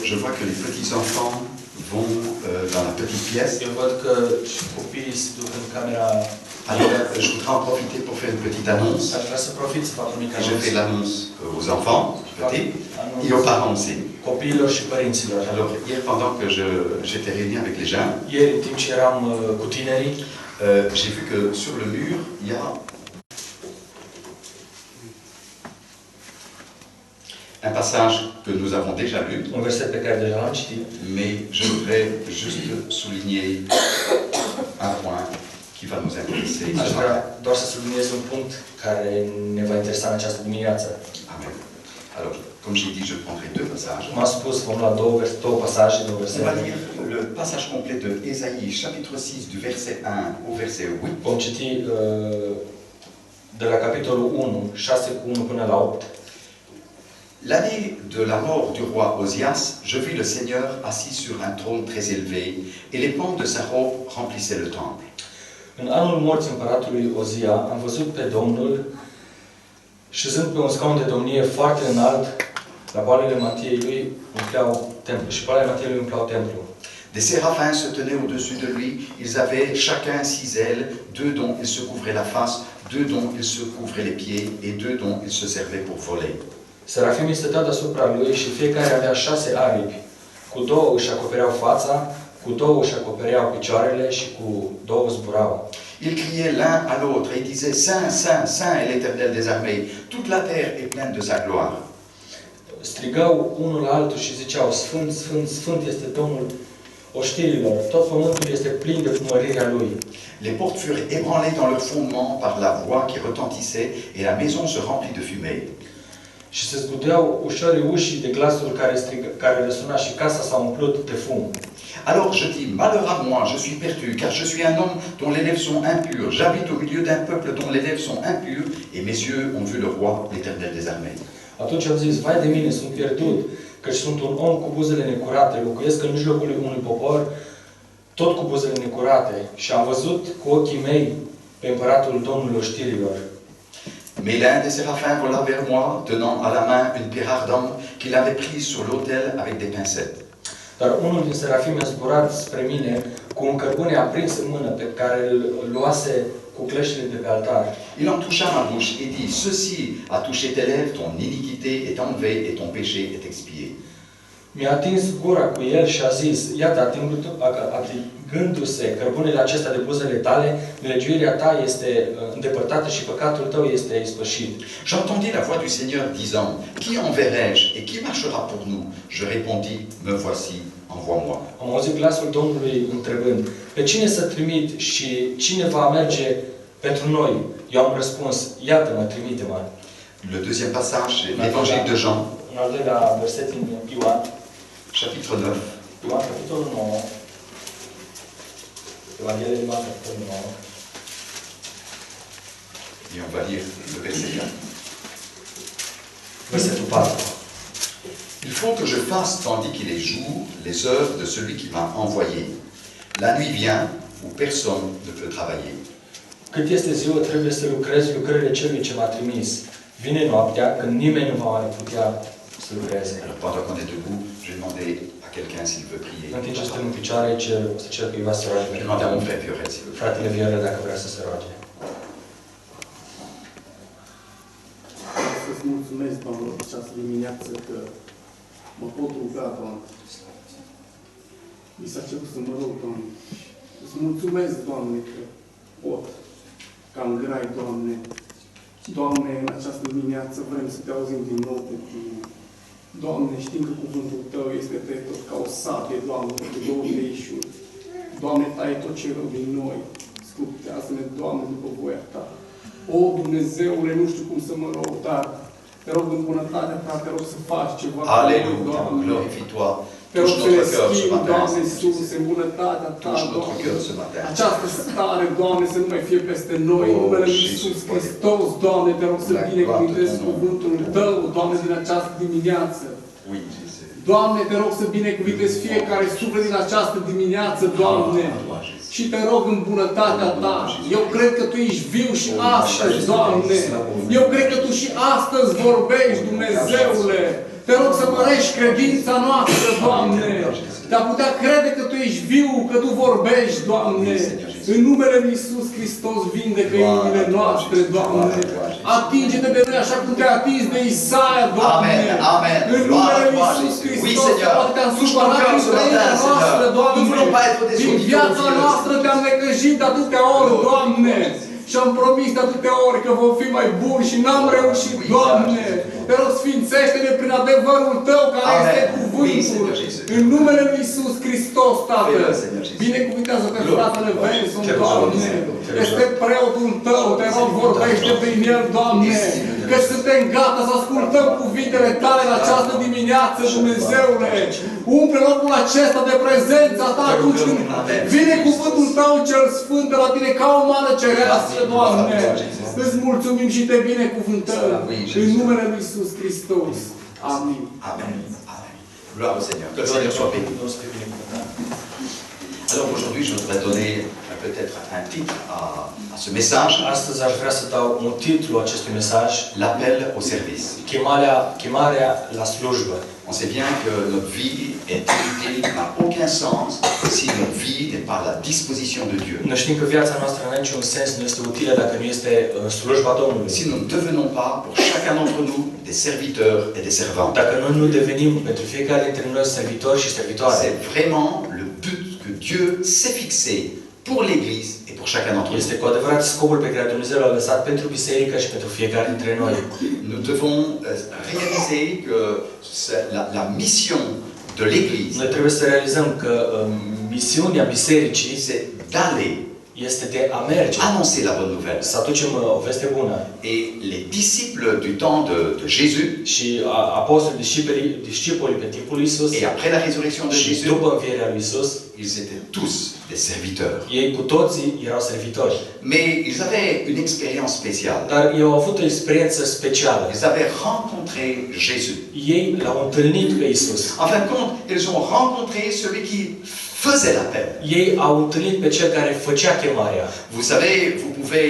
je vois que les petits-enfants vont dans la petite pièce. Eu văd că și copiii se duc în camera. Alors, je voudrais en profiter pour faire une petite annonce. Aș vrea să profit să fac un mic Et je anunț. fais l'annonce aux enfants, petits, et aux parents aussi. Copiilor și părinților. Alors, hier, pendant que j'étais réuni avec les jeunes, Ieri, în timp ce eram cu tinerii, j'ai vu que sur le mur, il y a un passage que nous avons déjà lu, un verset pe care deja l-am citit, mais je voudrais juste souligner un point qui va nous intéresser. aș vrea doar să subliniez un punct care ne va interesa în această dimineață. Amen. Alors, comme j'ai dit, je prendrai deux passages. Cum am spus, vom lua două pasaje, două On va versete. lire le passage complet de Ésaïe, chapitre 6, du verset 1 au verset 8. Vom citi de la capitolul 1, 6 cu 1 până la 8. L'année de la mort du roi Osias, je vis le Seigneur assis sur un trône très élevé, et les pans de sa robe remplissaient le temple. În anul morții împăratului Ozia, am văzut pe Domnul șezând pe un scaun de domnie foarte înalt, la balele mantiei lui umpleau templul, și balele mantiei lui umpleau templul. Des séraphins se tenaient au-dessus de lui, ils avaient chacun 6 ailes, 2 dont ils se couvraient la face, 2 dont ils se couvraient les pieds, et 2 dont ils se servaient pour voler. Serafimii stăteau deasupra lui și fiecare avea 6 aripi. Cu 2 își acopereau fața, cu 2 își acopereau picioarele și cu 2 zburau. Ils criaient l'un à l'autre et ils disaient « Saint, Saint, Saint est l'Éternel des armées, toute la terre est pleine de sa gloire. » Strigau unul la altul și ziceau, Sfânt, Sfânt, Sfânt este Domnul oștirilor, tot pământul este plin de mărirea Lui. Les portes furent ébranlées dans leur fondement par la voix qui retentissait et la maison se remplit de fumée. Și se zgudeau ușorii ușii de glasul care răsuna și casa s-a umplut de fum. Alors je dis, malheur à moi, je suis perdu, car je suis un homme dont les lèvres sont impures. J'habite au milieu d'un peuple dont les lèvres sont impures, et mes yeux ont vu le roi, l'Éternel des armées. Atunci am zis, vai de mine, sunt pierdut, căci sunt un om cu buzele necurate, locuiesc în mijlocul unui popor, tot cu buzele necurate, și am văzut cu ochii mei pe împăratul Domnului oștirilor. Mais l'un des séraphins vola vers moi, tenant à la main une pierre ardente qu'il avait prise sur l'autel avec des pincettes. Dar unul din serafimi a zburat spre mine cu un cărbune aprins în mână pe care îl luase cu cleștile de pe altar. Il en toucha ma bouche et dit, ceci a touché tes lèvres, ton iniquité est enlevée et ton péché est expié. Mi-a atins gura cu el și a zis, iată, atingându-se cărbunele acesta de buzele tale, nelegiuirea ta este îndepărtată și păcatul tău este ispășit. J'entendis la voix du Seigneur disant, qui enverrai-je et qui marchera pour nous? Je répondis, me voici, envoie-moi. Am auzit glasul Domnului întrebând, pe cine să trimit și cine va merge pentru noi? Eu am răspuns, iată-mă, trimite-mă. Le deuxième passage, c'est l'Évangile de Jean, În al doilea verset din Ioan, chapitre 9. Ioan, capitolul 9. Evanghelia de Ioan, capitolul 9. Et on va lire le verset 4. Versetul 4. Il faut que je fasse, tandis qu'il est jour, les œuvres de celui qui m'a envoyé. La nuit vient où personne ne peut travailler. Cât este ziua, trebuie să lucrezi lucrările celui ce m-a trimis. Vine noaptea, când nimeni nu va mai putea să lucreze. Alors pendant qu'on est debout, je vais demander à quelqu'un s'il veut prier. În timp ce suntem în picioare, o să cer cuiva să roage. Je vais demander à mon frère Viorel s'il veut prier. Fratele Viorel, dacă vrea să se roage. Să-ți mulțumesc, Doamne, această dimineață că mă pot ruga, Doamne. Mi s-a cerut să mă rog, Doamne. Îți mulțumesc, Doamne, că pot, că am grai, Doamne. Doamne, în această dimineață vrem să te auzim din nou pe Tine. Doamne, știm că cuvântul Tău este pe tot ca o sabie, Doamne, cu două leișuri. Doamne, taie tot ce rău din noi. Sculptează-ne, Doamne, după voia Ta. O, Dumnezeule, nu știu cum să mă rog, dar te rog în bunătatea Ta, te rog să faci ceva. Alléluia, glorifie-toi. Te rog Touche să notre cœur ne ce schimbi, matin. Doamne Iisus, în bunătatea Ta, Touche notre Doamne. cœur ce matin. Această stare, Doamne, să nu mai fie peste noi. În numele Lui Iisus Hristos, Doamne, te rog să binecuvântezi cuvântul Tău, Doamne, din această dimineață. Oui, Jésus. Doamne, te rog să binecuvântezi fiecare suflet din această dimineață, Doamne. Și te rog în bunătatea Ta. Eu cred că Tu ești viu și astăzi, Doamne. Eu cred că Tu și astăzi vorbești, Dumnezeule. Te rog să mărești credința noastră, Doamne. De a putea crede că Tu ești viu, că Tu vorbești, Doamne. În numele Lui Iisus Hristos vindecă inimile noastre, Doamne. Atinge-te de noi așa cum te-ai atins de Isaia, Doamne. Amen. În numele Lui Iisus Hristos, poate te-am supărat în trăirea noastră, Doamne. Din viața noastră te-am necăjit de atâtea ori, Doamne. Și am promis de atâtea ori că vom fi mai buni și n-am reușit, Doamne. Te rog, sfințește-ne prin adevărul Tău, care este cuvântul. În numele Lui Iisus Hristos, Tatăl. Binecuvintează pe fratele Benson, Doamne. Este preotul Tău, te rog, vorbește prin el, Doamne. Că suntem gata să ascultăm cuvintele Tale în această dimineață, Dumnezeule. Umple locul acesta de prezența Ta atunci când vine cuvântul Tău cel Sfânt de la Tine ca o mană cerească, Doamne. Îți mulțumim și Te binecuvântăm. În numele Lui Iisus Hristos. Amin. Amen. Amen. Gloire au Seigneur. Que le Seigneur soit béni. Alors aujourd'hui, je voudrais donner peut-être un titre à ce message. Astăzi aș vrea să dau un titlu acestui mesaj. L'appel au service. Chemarea la slujbă. On sait bien que notre vie est inutile, n'a aucun sens si notre vie n'est pas à la disposition de Dieu. Noi știm că viața noastră în niciun sens nu este utilă dacă nu este în slujba Domnului. Si nous ne devenons pas pour chacun d'entre nous des serviteurs et des servantes. Dacă noi nu devenim pentru fiecare dintre noi servitori și servitoare. C'est vraiment le but que Dieu s'est fixé pour l'Église et pour chacun d'entre nous. Este cu adevărat scopul pe care Dumnezeu l-a lăsat pentru biserică și pentru fiecare dintre noi. Nous devons réaliser que la mission de l'Église, Noi trebuie să realizăm că misiunea bisericii c'est d'aller este de a merge, annoncer la bonne nouvelle. să aducem o veste bună. Et les disciples du temps de Jésus, Și apostolii, discipolii pe timpul lui Isus, et après la résurrection de și Jésus, după învierea lui Isus, ils étaient tous des serviteurs. ei cu toții erau servitori. Mais ils avaient une expérience spéciale. Dar ei au avut o experiență specială. Ils avaient rencontré Jésus. Ei l-au întâlnit pe Isus. En fin de compte, ils ont rencontré celui qui faisait l'appel. Ei au întâlnit pe cel care făcea chemarea. Vous savez, vous pouvez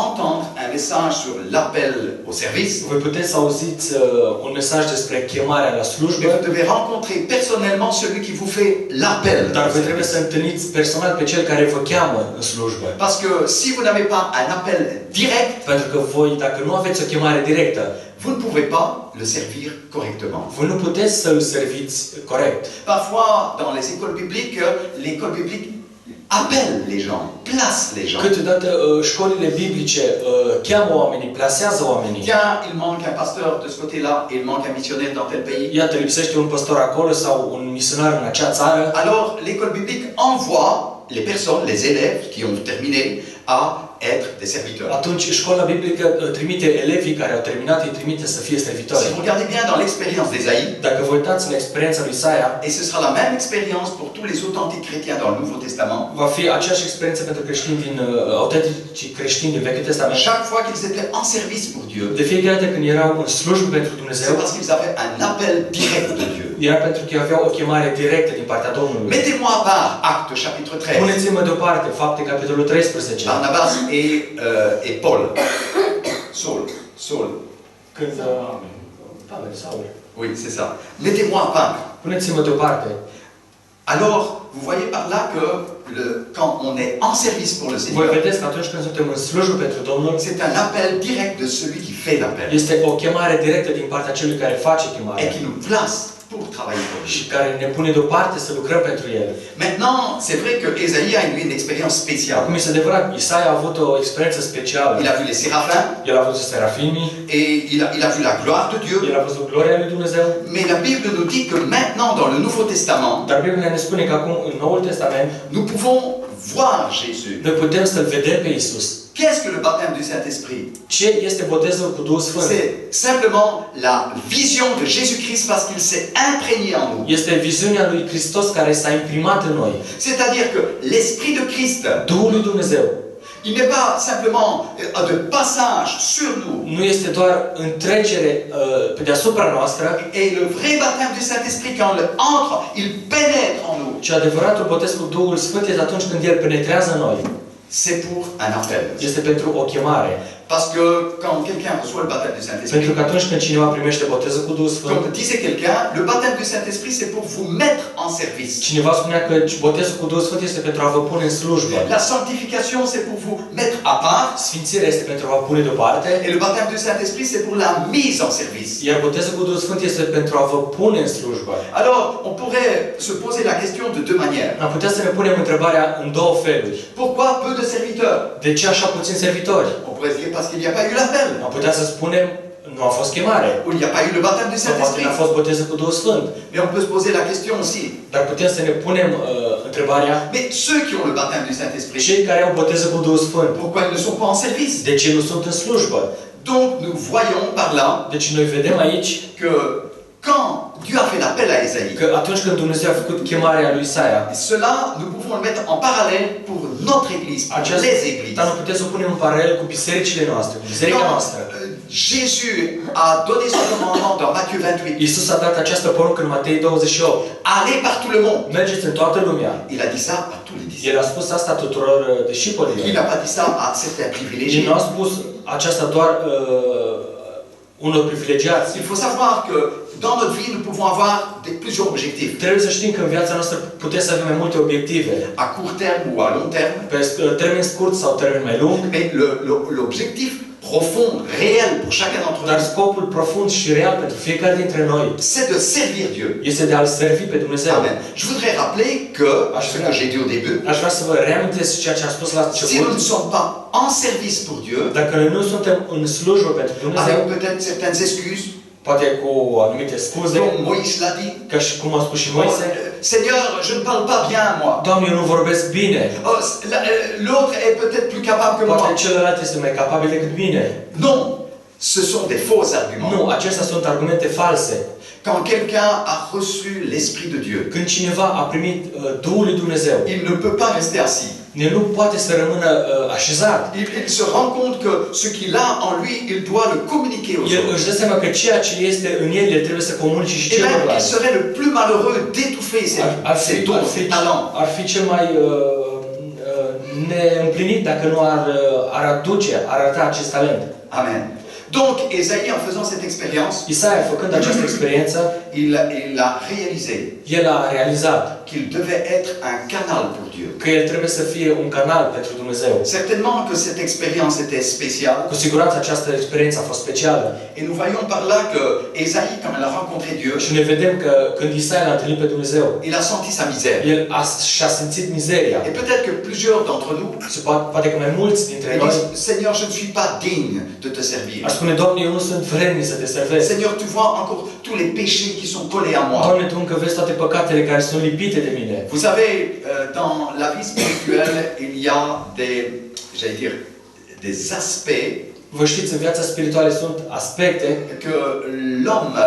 entendre un message sur l'appel au service, Voi puteți să auziți un mesaj despre chemarea la mais slujbă, vous devez rencontrer personnellement celui qui vous fait l'appel. dar voi trebuie să întâlniți personal pe cel care vă cheamă în slujbă. Parce que si vous n'avez pas un appel direct, Pentru că voi, dacă nu aveți o chemare directă, vous ne pouvez pas le servir correctement. voi nu puteți să îl serviți corect. Parfois, dans les écoles bibliques, l'école biblique appelle les gens, place les gens. Câteodată școlile biblice cheamă oamenii, plasează oamenii. Tiens, il manque un pasteur de ce côté-là, et il manque un missionnaire dans tel pays. Iată, lipsește un păstor acolo sau un misionar în acea țară. Alors, l'école biblique envoie les personnes, les élèves qui ont terminé, à être des serviteurs. Atunci școala biblică trimite elevii care au terminat, îi trimite să fie servitori. Si vous regardez bien dans l'expérience d'Ésaïe, Dacă vă uitați la experiența lui Isaia, et ce sera la même expérience pour tous les authentiques chrétiens dans le Nouveau Testament, va fi aceeași experiență pentru creștini din autentici creștini din Vechiul Testament. chaque fois qu'ils étaient en service pour Dieu, De fiecare dată când erau în slujbă pentru Dumnezeu, c'est parce qu'ils avaient un appel direct de Dieu. era pentru că aveau o chemare directă din partea Domnului. Mettez-moi à part Actes chapitre 13. Puneți-mă deoparte Fapte, capitolul 13. Barnabas et Paul. Saul. Când Pavel, Saul. Oui, c'est ça. Mettez-moi à part. Puneți-mă deoparte. Alors, vous voyez par là que quand on est en service pour le Voi Seigneur, vedeți că atunci când suntem în slujbă pentru Domnul, c'est un appel direct de celui qui fait l'appel este o chemare directă din partea celui care face et chemarea qui nous place pour travailler pour lui. și care ne pune deoparte să lucrăm pentru El. Maintenant, c'est vrai que Ésaïe a eu une expérience Acum spéciale. este adevărat, Isaia a avut o experiență specială. Il a vu les séraphins El a văzut serafimii, et il a vu la gloire de Dieu. el a văzut gloria lui Dumnezeu, Mais la Bible nous dit que maintenant, dans le Nouveau Testament, dar Biblia ne spune că acum în Noul Testament nous pouvons voir Jésus. noi putem să-L vedem pe Isus. Qu'est-ce que le baptême du Saint-Esprit? Ce este botezul cu Duhul Sfânt? C'est simplement la vision de Jésus-Christ parce qu'il s'est imprégné en nous. Este viziunea lui Hristos care s-a imprimat în noi. C'est-à-dire que l'Esprit de Christ, Duhul lui Dumnezeu il n'est pas simplement de passage sur nous. nu este doar întregere pe deasupra noastră, Et le vrai baptême du Saint-Esprit, quand il entre, il pénètre en nous. ci adevăratul botez cu Duhul Sfânt este atunci când El penetrează în noi. C'est pour un appel. Este pentru o chemare. Parce que quand quelqu'un reçoit le baptême du Pentru Saint-Esprit, că atunci când cineva primește botezul cu Duhul Sfânt, comme disait quelqu'un, le baptême du Saint-Esprit, c'est pour vous mettre en service. cineva spunea că botezul cu Duhul Sfânt este pentru a vă pune în slujbă. La sanctification, c'est pour vous mettre à part. Sfințirea este pentru a vă pune deoparte, Et le baptême du Saint-Esprit, c'est pour la mise en service. iar botezul cu Duhul Sfânt este pentru a vă pune în slujbă. Alors, on pourrait se poser la question de deux manières. Am putea să ne punem întrebarea în două feluri. Pourquoi peu de serviteurs? De ce așa puțini servitori? On pourrait se dire parce qu'il n'y a pas eu l'appel. Am putea să spunem, nu a fost chemare. Ou il n'y a pas eu le baptême du Sau poate Saint-Esprit. n-a fost botezul cu Duhul Sfânt. Mais on peut se poser la question aussi. Dar putem să ne punem întrebarea, Mais ceux qui ont le baptême du Saint-Esprit, cei care au botezul cu Duhul Sfânt, pourquoi ils ne sont pas en service? de ce nu sunt în slujbă? Donc nous voyons par là Deci noi vedem aici que quand Dieu a fait l'appel à Ésaïe, că atunci când Dumnezeu a făcut chemarea lui Isaia, cela, nous pouvons le mettre en parallèle pour notre Église, pour les églises. dar nu putem să o punem în paralel cu bisericile noastre, cu biserica Quand noastră. Jésus a donné son commandement dans Matthieu 28, Iisus a dat această poruncă în Matei 28. allez par tout le monde. Mergeți în toată lumea. Il a dit ça à tous les disciples. El a spus asta tuturor discipolilor. Il n'a pas dit ça à certains El privilégiés. nu a spus aceasta doar unor privilegiați. Il faut savoir que dans notre vie, nous pouvons avoir plusieurs objectifs. Trebuie să știm că în viața noastră putem să avem mai multe obiective. À court terme ou à long terme. Pe termen scurt sau termen mai lung. Mais l'objectif profond, réel pour chacun d'entre Dar nous, scopul profund și real pentru fiecare dintre noi c'est de servir Dieu. este de a-L servi pe Dumnezeu. Amen. Je voudrais rappeler que, ce que j'ai dit au début, Aș vrea să vă reamintesc ceea ce am spus la si nous început. ne sommes pas en service pour Dieu, Dacă noi nu suntem în slujbă pentru Dumnezeu, avec peut-être certaines excuses, poate cu anumite scuze, comme Moïse l'a dit, ca și cum a spus și Moise, Seigneur, je ne parle pas bien, moi. Doamne, eu nu vorbesc bine. Oh, l'autre est peut-être plus capable que Poate moi. celălalt este mai capabil decât mine. Non, ce sont des faux arguments. Nu, acestea sunt argumente false. Quand quelqu'un a reçu l'Esprit de Dieu, Când cineva a primit Duhul lui Dumnezeu, il ne peut pas rester assis. el nu poate să rămână așezat. Il se rend compte que ce qu'il a en lui, il doit le communiquer aux El autres. își dă seama că ceea ce este în el, el trebuie să comunice și Et même, il celorlalți. serait le plus malheureux d'étouffer ses dons, ses talents. Ar fi cel mai neîmplinit dacă nu ar arăta acest talent. Amen. Donc, Ésaïe, en faisant cette expérience, Isaia, făcând această experiență, il a réalisé el a realizat qu'il devait être un canal pour Dieu. că el trebuie să fie un canal pentru Dumnezeu. Certainement que cette expérience était spéciale. Cu siguranță această experiență a fost specială. Et nous voyons par là que Ésaïe, quand il a rencontré Dieu, Și ne vedem că când Isaia l-a întâlnit pe Dumnezeu, il a senti sa misère. el și-a simțit mizeria. Et peut-être que plusieurs d'entre nous Și poate că mai mulți dintre noi disent, Seigneur, je ne suis pas digne de te servir. ar spune, Doamne, eu nu sunt vrednic să te servesc. Seigneur, tu vois encore tous les péchés qui sont collés à moi. Doamne, Tu încă vezi toate păcatele care sunt lipite de mine. Vous savez, dans la vie spirituelle, il y a j'allais dire, des aspects Vă știți, în viața spirituală sunt aspecte que l'homme,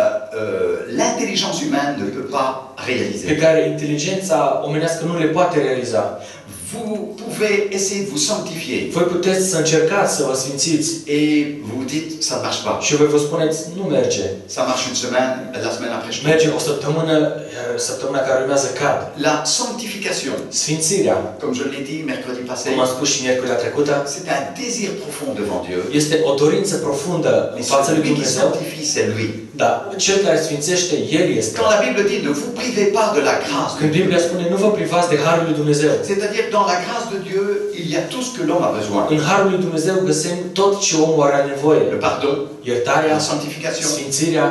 l'intelligence humaine ne peut pas pe réaliser. care inteligența omenească nu le poate realiza. Vous pouvez essayer de vous sanctifier Voi puteți să încercați să vă sfințiți et vous vous dites, ça ne marche pas. și voi vă spuneți, nu merge. Ça marche une semaine, la semaine après je tombe. Merge o săptămână, iar săptămâna care urmează cad. La sanctification, Sfințirea, comme je l'ai dit mercredi passé, cum am spus și miercurea trecută, c'est un désir profond devant Dieu. este o dorință profundă în Mais fața lui celui qui Dumnezeu, sanctifie, c'est lui. dar cel care sfințește, El este. Quand la Bible dit ne vous privez pas de la grâce de Când Dieu, Biblia spune, nu vă privați de Harul lui Dumnezeu. c'est-à-dire dans la grâce de Dieu, il y a tout ce que l'homme a besoin. În Harul lui Dumnezeu găsim tot ce omul are nevoie. Le pardon, Iertarea, la sanctification, sfințirea,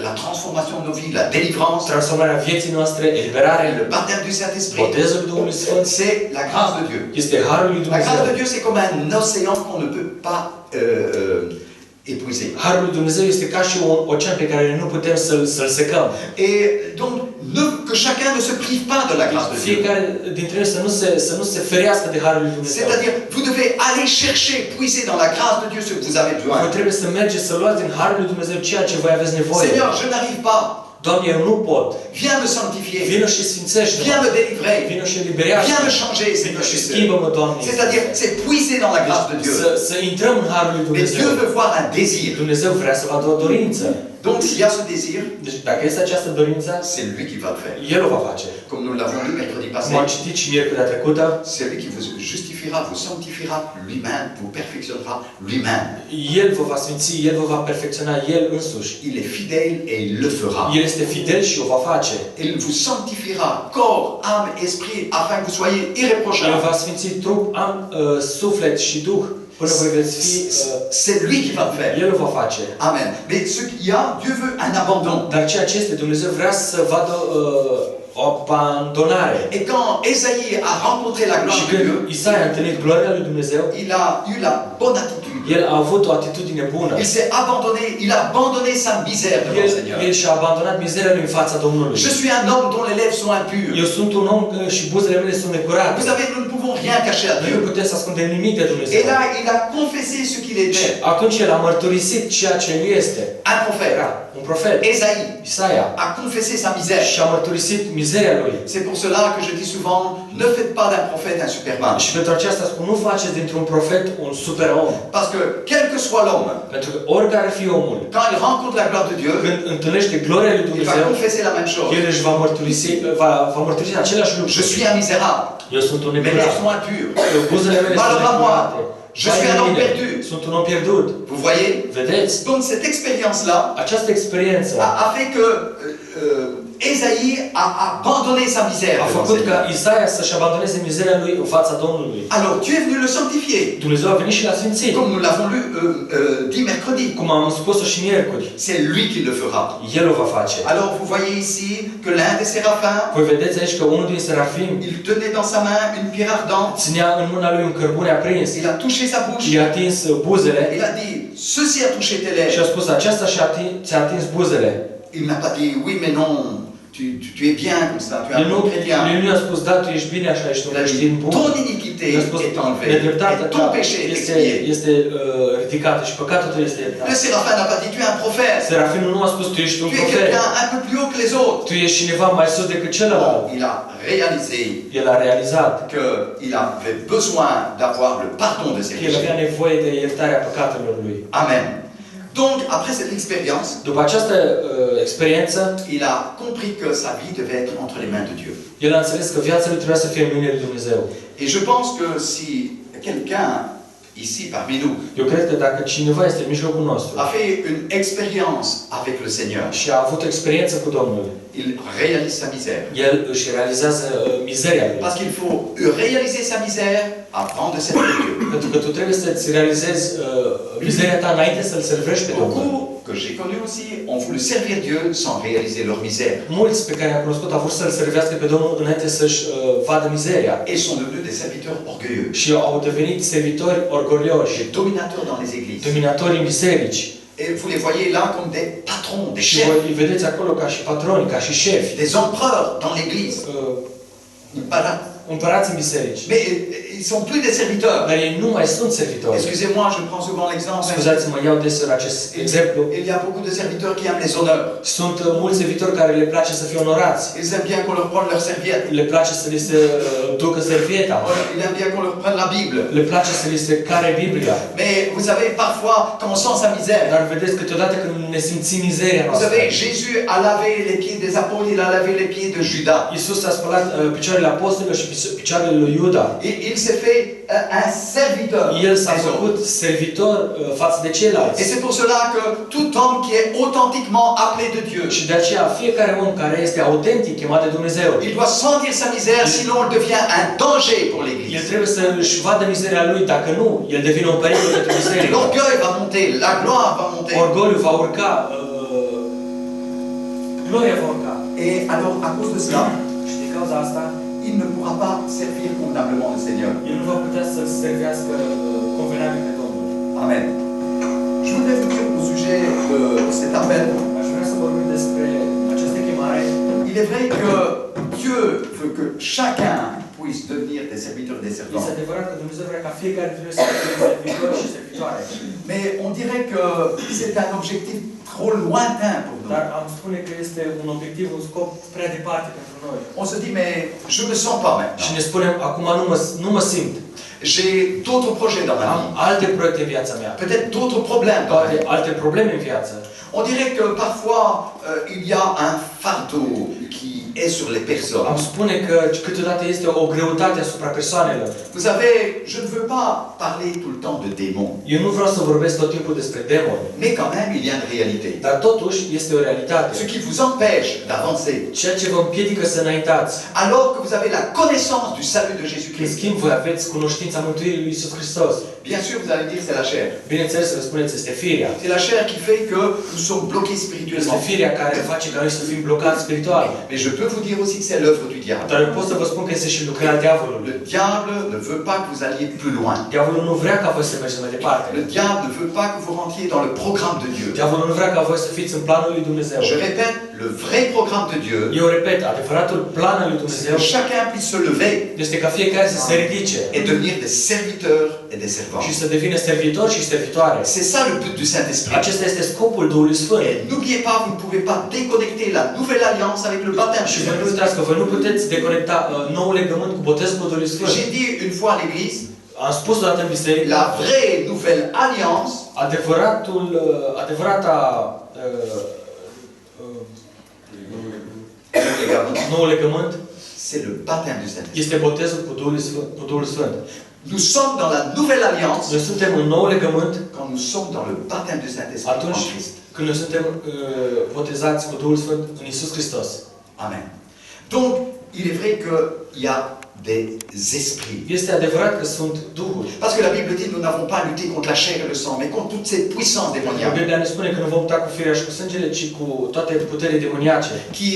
la transformation de nos vies, la délivrance, transformarea vieții noastre, eliberarea, le baptême du Saint-Esprit. botezul Duhului Sfânt. C'est la grâce de Dieu. Este Harul lui La Dumnezeu. grâce de Dieu, c'est comme un océan qu'on ne peut pas épuiser. Harul lui Dumnezeu este ca și un ocean pe care nu putem să-l secăm. Et donc, que chacun ne se prive pas de la grâce de Dieu. Fiecare dintre noi să nu se ferească de Harul lui Dumnezeu. C'est-à-dire, vous devez aller chercher, puiser dans la grâce de Dieu ce que vous avez Voi besoin. trebuie să mergeți să luați din Harul lui Dumnezeu ceea ce voi aveți nevoie. Seigneur, je n'arrive pas. Doamne, eu nu pot. Viens me sanctifier. Vină și sfințește-mă. Viens me délivrer. Vină și eliberează. Viens me changer, Vină Seigneur și Jésus. schimbă-mă, Doamne. C'est-à-dire, c'est puiser dans la grâce de Dieu. Să intrăm în Harul lui Mais Dieu Dumnezeu. veut voir un désir. Dumnezeu vrea să vadă o dorință. Donc s'il y a ce désir, Deci dacă este această dorință, c'est lui qui va le faire. El o va face. Comme nous l'avons lu mercredi Cum am passé, citit și miercurea trecută, c'est lui qui vous justifiera, vous sanctifiera lui-même, vous perfectionnera lui-même. El vă va sfinți, El vă va perfecționa El însuși. Il est fidèle et il le fera. El este fidel și o va face. Il vous sanctifiera, corps, âme, esprit, afin que vous soyez El irréprochables. va sfinți trup, suflet și duh până voi veți fi... C'est lui qui va le faire. El o va face. Amen. Mais ce qu'il y a, Dieu veut un abandon. Dar ceea ce este, Dumnezeu vrea să vadă o abandonare. Et quand Ésaïe a rencontré la gloire Și de Dieu, când Isaia a întâlnit gloria lui Dumnezeu, il a eu la bonne attitude. el a avut o atitudine bună. Il s'est abandonné, il a abandonné sa misère devant le Seigneur. El și-a abandonat mizeria lui în fața Domnului. Je suis un homme dont les lèvres sont impures. Eu sunt un om și buzele mele sunt necurate. Vous savez, nous ne pouvons rien cacher à Noi Dieu. nu putem să ascundem nimic de Dumnezeu. Et là, il a confessé ce qu'il Și était. atunci el a mărturisit ceea ce el este. Un prophète. Era un profet. Ésaïe Isaia. a confessé sa misère. Și a mărturisit mizeria lui. C'est pour cela que je dis souvent, ne faites pas d'un prophète un superman. Și pentru aceasta spun, nu faceți dintr-un profet un super om. Parce que, quel que soit l'homme, Pentru că oricare ar fi omul, quand il rencontre la gloire de Dieu, când întâlnește gloria lui il va Dumnezeu, confesser la même chose. el își va mărturisi același lucru. Je suis un misérable. Eu sunt un Mes lèvres necurat. sont impures. Buzele mele sunt Malheur à moi. necurate. Je suis un homme perdu. Sunt un om pierdut. Vous voyez? Vedeți? Donc cette expérience-là Această experiență a fait que Ésaïe a abandonné sa misère. a devant făcut Seigneur. ca Isaia să-și abandoneze mizeria lui în fața Domnului. Alors Dieu est venu le sanctifier, Dumnezeu a venit și l-a sfințit. comme nous l'avons lu dit mercredi. Cum am spus-o și miercuri. C'est lui qui le fera. El o va face. Alors vous voyez ici que l'un des séraphins, Voi vedeți aici că unul din serafim il tenait dans sa main une pierre ardente. ținea în mâna lui un cărbune aprins. Il a touché sa bouche. I-a atins buzele Il a dit, ceci a touché tes și lèvres. a spus, aceasta ți-a atins buzele. Il n'a pas dit, oui mais non, tu es bien comme ça, tu es un bon chrétien. El nu i-a spus, da, tu ești bine așa, ești un Il a creștin dit, bun. ton iniquité I-a spus, est enlevée nedreptatea et ton ta péché est este expié. ridicată și păcatul tău este Le iertat. séraphin n'a pas dit, tu es un prophète. Serafinul nu a spus, tu ești un Tu es profet. quelqu'un un peu plus haut que les autres. Tu ești cineva mai sus decât celălalt. Il a réalisé El a realizat qu'il avait besoin d'avoir le pardon de ses că el avea péchés. nevoie de iertarea păcatelor lui. Amen. Donc, après cette expérience, După această experiență, il a compris que sa vie devait être entre les mains de Dieu. el a înțeles că viața lui trebuia să fie în mâinile lui Dumnezeu. Et je pense que si quelqu'un ici parmi nous Eu cred că dacă cineva este în mijlocul nostru a fait une expérience avec le Seigneur, și a avut o experiență cu Domnul, il réalise sa misère. el își realizează mizeria lui. Parce qu'il faut réaliser sa misère avant de servir Dieu. Pentru că tu trebuie să-ți realizezi mizeria ta înainte să-L servești pe Domnul. Beaucoup que j'ai connus aussi ont voulu servir Dieu sans réaliser leur misère. Mulți pe care am cunoscut au vrut să-L servească pe Domnul înainte să-și vadă mizeria. Et sont devenus des serviteurs orgueilleux, Și au devenit servitori orgolioși, des dominateurs dans les églises. dominatori în biserici. Et vous les voyez là comme des patrons, des Și chefs, voi îi vedeți acolo ca și patroni, ca și șefi, des empereurs dans l'église. Voilà. împărați în biserici. Mais ils sont plus des serviteurs. Dar ei nu mai sunt servitori. Excusez-moi, je prends souvent l'exemple. Scuzați-mă, iau deseori acest exemplu. Il y a beaucoup de serviteurs qui aiment les honneurs. Sunt mulți servitori care le place să fie onorați. Ils aiment bien qu'on leur prenne leur serviette. Le place să li se ducă servieta. Ils aiment bien qu'on leur prenne la Bible. Le place să li se care Biblia. Mais vous savez, parfois, quand on sent sa misère, Dar vedeți, câteodată când ne simțim mizeria vous noastră. savez, Jésus a lavé les pieds des apôtres, il a lavé les pieds de Judas. Iisus a spălat picioarele apostolilor și picioarele lui Iuda. Il s'est fait un serviteur. El s-a des autres. făcut servitor față de ceilalți. Et c'est pour cela que tout homme qui est authentiquement appelé de Dieu, Și de aceea fiecare om care este autentic chemat de Dumnezeu, il doit sentir sa misère, sinon il devient un danger pour el l'Église. trebuie să își vadă mizeria lui, dacă nu, el devine un pericol pentru biserică. L'orgueil va monter, la gloire va monter. Orgoliul va urca, gloria va urca. Et alors, à cause de cela, Și din cauza asta, il ne pourra pas servir convenablement le Seigneur. el nu va putea să servească convenabil pe Domnul. Amen. Je voudrais vous dire au sujet de cet appel. Aș vrea să vorbim despre această chemare. Il est vrai que Dieu veut que chacun puisse devenir des serviteurs et des Este servants. adevărat că Dumnezeu vrea ca fiecare dintre noi să fie servitor și servitoare. Mais on dirait que c'est un objectif trop lointain pour nous. Dar am spune că este un obiectiv, un scop prea departe pentru noi. On se dit, mais je ne me sens pas Și maintenant. ne spunem, acum nu mă simt. J'ai d'autres projets dans ma Am vie. alte proiecte în viața mea. Peut-être d'autres problèmes dans ma Poate vie. alte probleme în viață. On dirait que parfois il y a un fardeau qui est sur les personnes. Am spune că câteodată este o greutate asupra persoanelor. Vous savez, je ne veux pas parler tout le temps de démons, Eu nu vreau să vorbesc tot timpul despre demoni, mais quand même il y a une réalité. dar totuși este o realitate. Ce qui vous empêche d'avancer, Ceea ce vă împiedică să înaintați. alors que vous avez la connaissance du salut de În Jésus-Christ. schimb, voi aveți cunoștința mântuirii lui Iisus Hristos. Bien sûr, vous allez dire c'est la chair. Bineînțeles, să vă spuneți, este firea. C'est la chair qui fait que nous sommes bloqués Este spirituellement. firea care face ca noi să fim blocați spiritual. Mais je peux vous dire aussi que c'est l'œuvre du diable. Dar eu pot să vă spun că este și lucrarea diavolului. Le diable ne veut pas que vous alliez plus loin. Diavolul nu vrea ca voi să mergeți mai departe. Le diable ne veut pas que vous rentriez dans le programme de Dieu. Diavolul nu vrea ca voi să fiți în planul lui Dumnezeu. Je répète, le vrai programme de Dieu, Eu repet, adevăratul plan al lui c'est Dumnezeu que chacun puisse se lever este ca fiecare să se ridice et devenir des serviteurs et des servants. și să devină servitori și servitoare. C'est ça le but du Saint-Esprit. Acesta este scopul Duhului Sfânt. Et n'oubliez pas, vous ne pouvez pas déconnecter la nouvelle alliance avec le baptême. Și voi nu uitați că voi nu puteți deconecta noul legământ cu botezul cu Duhului Sfânt. J'ai dit une fois à l'église, Am spus odată în biserică, la vraie nouvelle alliance, adevărata noul legământ c'est le baptême du Saint-Esprit. este botezul cu Duhul Sfânt. Nous sommes dans la nouvelle alliance Noi suntem în nou legământ quand nous sommes dans le baptême du Saint-Esprit en atunci Christ. când noi suntem botezați cu Duhul Sfânt în Iisus Hristos. Amen. Donc, il est vrai qu'il y a des esprits. Este adevărat că sunt duhuri. Parce que la Bible dit, nous n'avons pas à lutter contre la chair et le sang, mais contre toutes ces puissances démoniaques Biblia ne spune că nu vom lupta cu firea și cu sângele, ci cu toate puterile demoniace, qui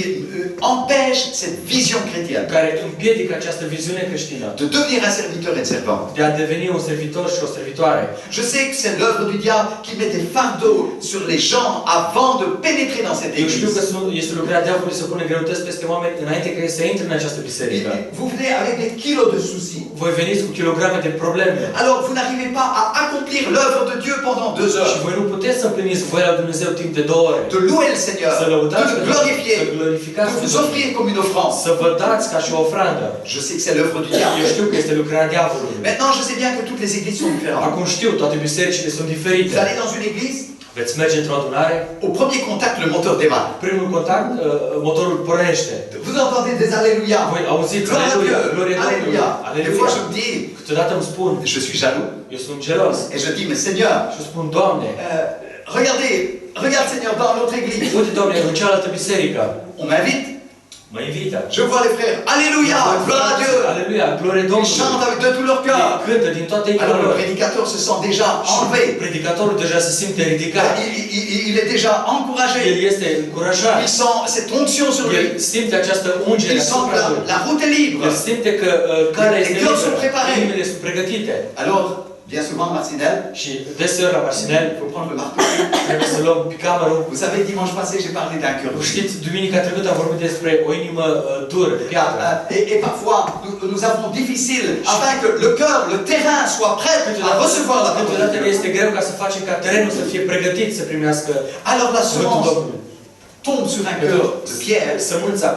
empêchent cette vision chrétienne care împiedică această viziune creștină de devenir un serviteur et un servant. de a deveni un servitor și o servitoare. Je sais que c'est l'œuvre du diable qui met des fardeaux sur les gens avant de pénétrer dans cette Eu știu că église. este lucrarea diavolului să pune greutăți peste oameni înainte ca ei să intre în această biserică. Vous venez avec des kilos de soucis. Voi veniți cu kilograme de probleme. Alors vous n'arrivez pas à accomplir l'œuvre de Dieu pendant 2 Și heures. voi nu puteți să împliniți voia lui Dumnezeu timp de 2 ore. De louer le Seigneur, Să de lăudați le pe Domnul, glorifier, să glorificați de pe vous Domnul, offrir comme une offrande. să vă dați ca și o ofrandă. Je sais que c'est l'œuvre du Eu diable. știu că este lucrarea diavolului. Maintenant, je sais bien que toutes les églises sont différentes. Acum știu, toate bisericile sunt Vous diferite. allez dans une église, Veți merge într-o adunare, au premier contact, le moteur démarre. primul contact, motorul pornește. Vous entendez des alléluia. Voi auziți, Gloire à aleluia, Dieu, glorie Domnului, alléluia. Des fois, je aleluia. me dis, Câteodată îmi spun, je suis jaloux, eu sunt gelos. et je dis, mais Seigneur, Și spun, Doamne, regarde Seigneur, dans notre église, uite, Doamne, în cealaltă biserică, on m'invite, mă invită. je vois les frères, alléluia, gloire à Dieu. Aleluia, glorie Ils Domnului. chantent avec de tout leur Ei cœur. cântă din toată inima Alors le lor. prédicateur se sent déjà Și enlevé. predicatorul deja se simte ridicat. Il est déjà El encouragé. este încurajat. Il sent cette onction sur El lui. simte această ungere Il sent asupra que lui. la route est libre. El simte că calea este Les cœurs sont liberă, préparés. inimile sunt pregătite. Alors, bien souvent, Marcinelle, Și deseori la Marsinel il faut prendre le marteau. trebuie să luăm picamărul. Vous savez, dimanche passé, j'ai parlé d'un cœur dur. Știți, duminica trecută am vorbit despre o inimă dură, de piatră. Et parfois, nous avons difficile afin que le cœur, le terrain soit prêt à recevoir la parole de Câteodată Dieu. este greu ca să facem ca terenul să fie pregătit să primească Alors la cuvântul semence Domnului. tombe sur un cœur de pierre, Sămânța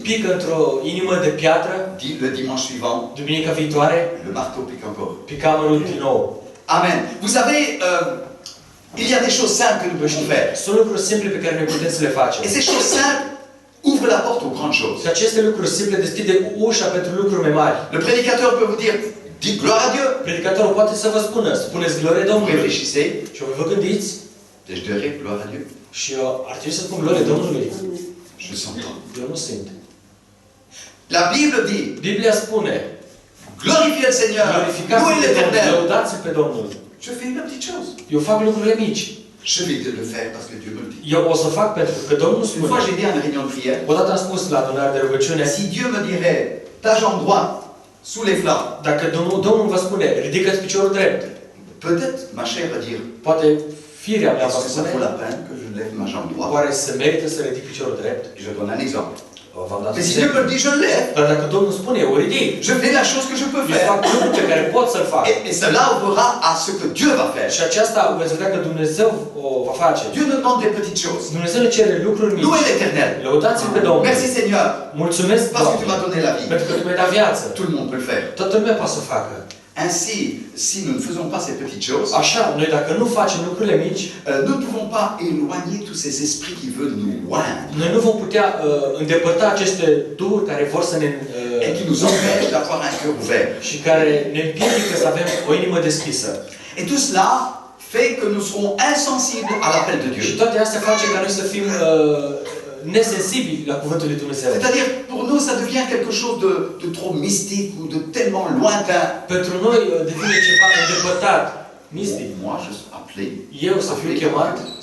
pică într-o inimă de piatră, dit le dimanche suivant, duminica viitoare, le marteau pique encore. picamărul din nou. Amen. Vous savez, il y a des choses simples que nous pouvons faire. Sunt lucruri simple pe care noi putem să le facem. Et ces choses simples ouvrent la porte aux grandes choses. Și aceste lucruri simple deschide ușa pentru lucruri mai mari. Le prédicateur peut vous dire, dites gloire à Dieu. Predicatorul poate să vă spună, spuneți glorie Vous Domnului. réfléchissez, Și voi vă gândiți et je dirais gloire à Dieu. și eu ar trebui să spun glorie Domnului. Je sens pas. Eu nu simt. La Bible dit, Biblia spune, glorifiez le Seigneur, glorificați louez pe Domnul, l'Éternel. lăudați pe Domnul. Je fais une petite chose. Eu fac lucrurile mici. Je vais le faire parce que Dieu me le dit. Eu o să fac pentru că Domnul Une spune. fois, j'ai dit à une réunion de prière, Odată am spus la adunare de rugăciune, si Dieu me dirait, ta jambe droite sous les flammes, dacă Domnul vă spune, ridică-ți piciorul drept, peut-être ma chair va dire, poate firea mea est-ce va que ça spune, vaut la peine que je lève ma jambe droite? oare se merită să ridic piciorul drept? Je donne un exemple. V-am dat Mais si Dieu exemplu. me le dit, je le lève. Dar dacă Domnul spune, eu o ridic. Je fais la chose que je peux Eu fac faire. lucruri pe care pot să-l fac. Et cela ouvrira à ce que Dieu va faire. Și aceasta veți vedea că Dumnezeu o va face. Dieu nous demande des petites choses. Dumnezeu ne cere lucruri mici. Louez l'Éternel. Lăudați-L pe Domnul. Merci Seigneur, Mulțumesc, parce que tu Doamne, m'as donné la vie. pentru că Tu mi-ai dat viață. Tout le monde peut le faire. Toată lumea poate să o facă. Ainsi, si nous ne faisons pas ces petites choses, Așa, noi dacă nu facem lucrurile mici, nous ne pouvons pas éloigner tous ces esprits qui veulent nous oindre noi nu vom putea îndepărta aceste duhuri care vor să ne et qui nous empêchent d'avoir un cœur ouvert. și care ne împiedică să avem o inimă deschisă. Et tout cela fait que nous serons insensibles à l'appel de Și Dieu. toate astea face ca noi să fim nesensibili la cuvântul lui Dumnezeu. C'est-à-dire, pour nous, ça devient quelque chose de trop mystique ou de tellement lointain. Pentru noi devine ceva îndepărtat, mistic. Moi, je suis appelé Eu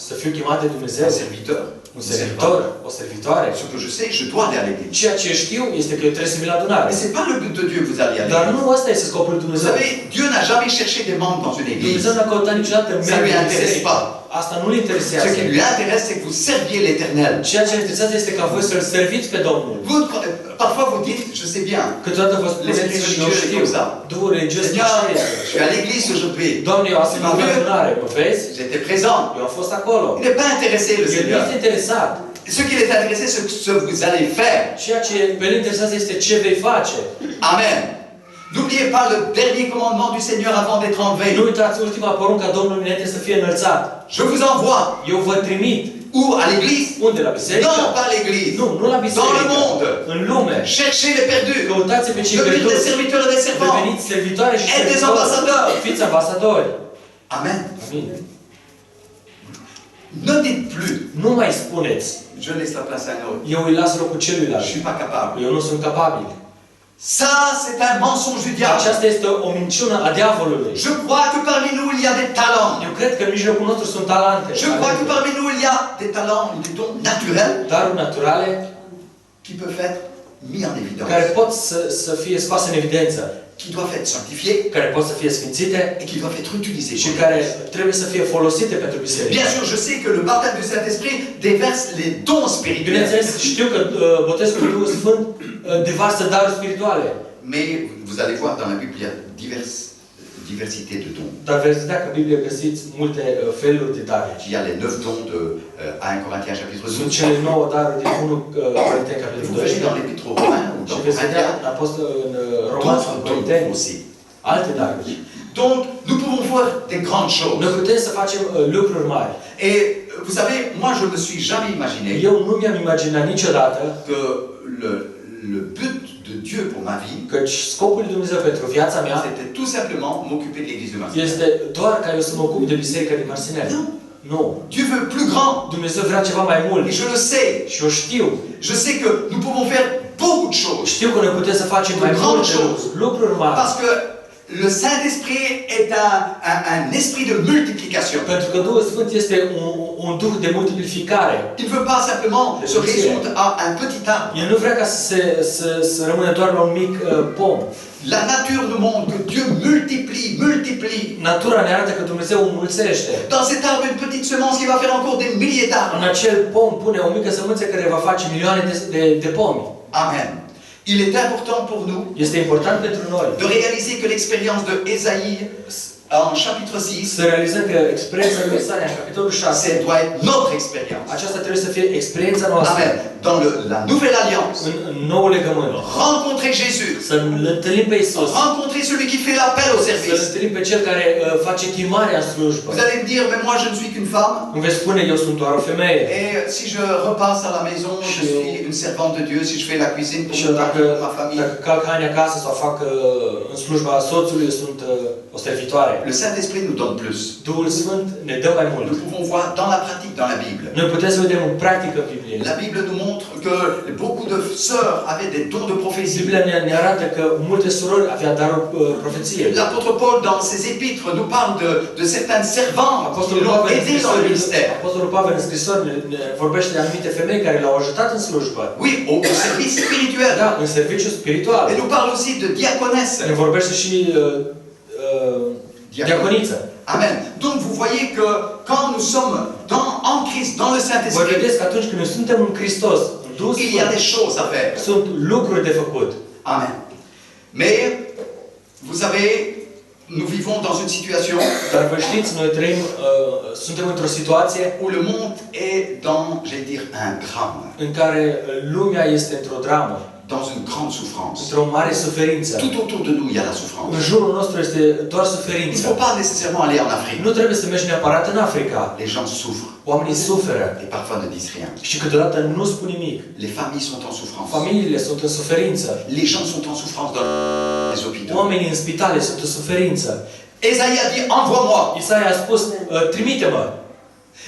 să fiu chemat de Dumnezeu, un serviteur. un servitor, o servitoare. Ce que je sais, je dois aller à l'église. Ceea ce știu este că eu trebuie să vin la adunare. Mais ce n'est pas le but de Dieu que vous alliez à Dar l'église. nu ăsta este scopul lui Vous Dumnezeu. savez, Dieu n'a jamais cherché des membres dans une église. Dumnezeu n-a căutat niciodată Ça lui membri în intéresse biserică. pas. Asta nu-l Ce interesează. qui lui intéresse, c'est que vous serviez l'Éternel. Ceea ce ne interesează este ca voi să-L serviți pe Domnul. Parfois vous dites, je sais bien, Câteodată vă spuneți, l'esprit eu religieux est știu, comme ça. Duhul religios nu Seigneur, știe. je suis à l'église aujourd'hui. Doamne, eu astăzi m-am la adunare, mă vezi? J'étais présent. Eu am fost acolo. Il n'est pas intéressé, le El nu Seigneur. este interesat. Ce qu'il est intéressé, c'est ce que vous allez faire. Ceea ce pe el interesează este ce vei face. Amen. N'oubliez pas le dernier commandement du Seigneur avant d'être Nu enlevé. uitați ultima poruncă a Domnului înainte să fie înălțat. Je vous envoie. Eu vă trimit. Où? À l'église? Unde? La biserică? Non, pas à l'église. Nu la Dans le biserică. monde. În lume. Cherchez les perdus. Căutați pe cei Devenez des pierduți. serviteurs et des servants. Deveniți servitoare și Et des servitori. ambassadeurs. Fiți ambasadori. Amen. Amin. Ne dites plus, Nu mai spuneți, je laisse la place à un autre. eu îi las locul Je celuilalt. ne suis pas capable. Eu nu sunt capabil. Ça, c'est un mensonge du diable. Aceasta este o minciună a diavolului. Je crois que parmi nous, il y a des talents. Eu cred că în mijlocul nostru sunt talante. Je crois que parmi nous, il y a des talents, des dons naturels Daruri naturale qui peuvent être mis en care évidence, pot să fie scoase în evidență, qui doivent être sanctifiés care pot să fie sfințite et qui doivent être utilisés. și pour care l'Église. trebuie să fie folosite pentru biserică. Bien sûr, je sais que le baptême du Saint-Esprit déverse les dons spirituels. Bineînțeles, știu că botezul cu Duhul Sfânt devarsă daruri spirituale. Mais vous allez voir dans la Bible, il y a diversité de dons. Dar veți vedea că în Biblie găsiți multe feluri de daruri. Il y a les 9 dons de 1 Corinthiens chapitre Sunt 12. cele 9 daruri din 1 Corinteni capitolul Vous verrez dans 12. l'épître aux Romains ou Și dans veți vedea Corinthiens, în Roman sau d'autres Corinteni dons aussi. alte daruri. Donc, nous pouvons voir des grandes Noi choses. putem să facem lucruri mari. Et vous savez, moi je ne me suis jamais imaginé Eu nu mi-am imaginat niciodată que le but de Dieu pour ma vie, că scopul lui Dumnezeu pentru viața mea c'était tout simplement m'occuper de l'église de Marseille. este doar ca eu să mă ocup de biserica din Marsinel. Nu. Nu. Dieu veut plus grand. Dumnezeu vrea ceva mai mult. Et je le sais. Și eu știu. Je sais que nous pouvons faire beaucoup de choses. Știu că noi putem să facem mai multe lucruri mari. Parce que le Saint-Esprit est un esprit de multiplication. Pentru că Duhul Sfânt este un duh de multiplicare. Il ne veut pas simplement se résoudre à un petit arbre. El nu vrea ca să rămână doar la un mic pom. La nature nous montre que Dieu multiplie. Natura ne arată că Dumnezeu înmulțește. Dans cet arbre, une petite semence qui va faire encore des milliers În d'arbres. acel pom pune o mică sămânță care va face milioane de pomi. Amen. Il est important pour nous Este important pentru noi de réaliser que l'expérience de Ésaïe en chapitre 6, să realizăm că experiența lui Isaia în capitolul 6, ça doit être notre expérience. aceasta trebuie să fie experiența noastră. Amen. Dans la nouvelle alliance, În noul legământ. rencontrer Jésus, Să-L întâlnim pe Isus. rencontrer celui qui fait l'appel au Să-L service. întâlnim pe Cel care face chemarea în slujbă. Vous allez me dire, mais moi je ne suis qu'une femme. Îmi veți spune, eu sunt doar o femeie. Et si je repasse à la maison, je suis une servante de Dieu. Si je fais la cuisine pour Și mon dacă, mari, pour ma famille. dacă calc haine acasă sau fac în slujba soțului, eu sunt o servitoare. Le Saint-Esprit nous donne plus. Duhul Sfânt ne dă mai mult. Nous pouvons voir dans la pratique, dans la Bible. Noi putem să vedem în practică Biblie. La Bible nous montre que beaucoup de sœurs avaient des dons de prophétie. Biblia ne arată că multe surori aveau darul profeției. L'apôtre Paul, dans ses épîtres, nous parle de certains servants qui Apostolul l'ont Pavel, aidé dans le ministère. Apostolul Pavel în scrisori ne vorbește de anumite femei care l-au ajutat în slujbă. Oui, au service spirituel. Da, în serviciu spiritual. Et nous parle aussi de diaconesse. Ne vorbește și diaconiță. Amen. Donc vous voyez que quand nous sommes en Christ, dans le Voi Saint-Esprit, vedeți că atunci când noi suntem în Hristos, în Duhul il y a des Sfânt, choses à faire. sunt lucruri de făcut. Amen. Mais, vous savez, nous vivons dans une situation Dar vă știți, noi trăim, suntem într-o situație où le monde est dans, j'allais dire, un drame. în care lumea este într-o dramă. dans une grande souffrance. într-o mare suferință. Tout autour de nous, il y a la În souffrance. jurul nostru este doar Il ne suferință. faut pas nécessairement aller en Afrique. Nu trebuie să mergi neapărat în Africa. Les gens souffrent Oamenii suferă et parfois ne disent rien. și câteodată nu spun nimic. Les familles sont en souffrance. Familiile sunt în suferință. Les gens sont en souffrance dans les hôpitaux. Oamenii în spitale sunt în suferință. Esaïe a dit, envoie-moi. Isaia a spus, trimite-mă.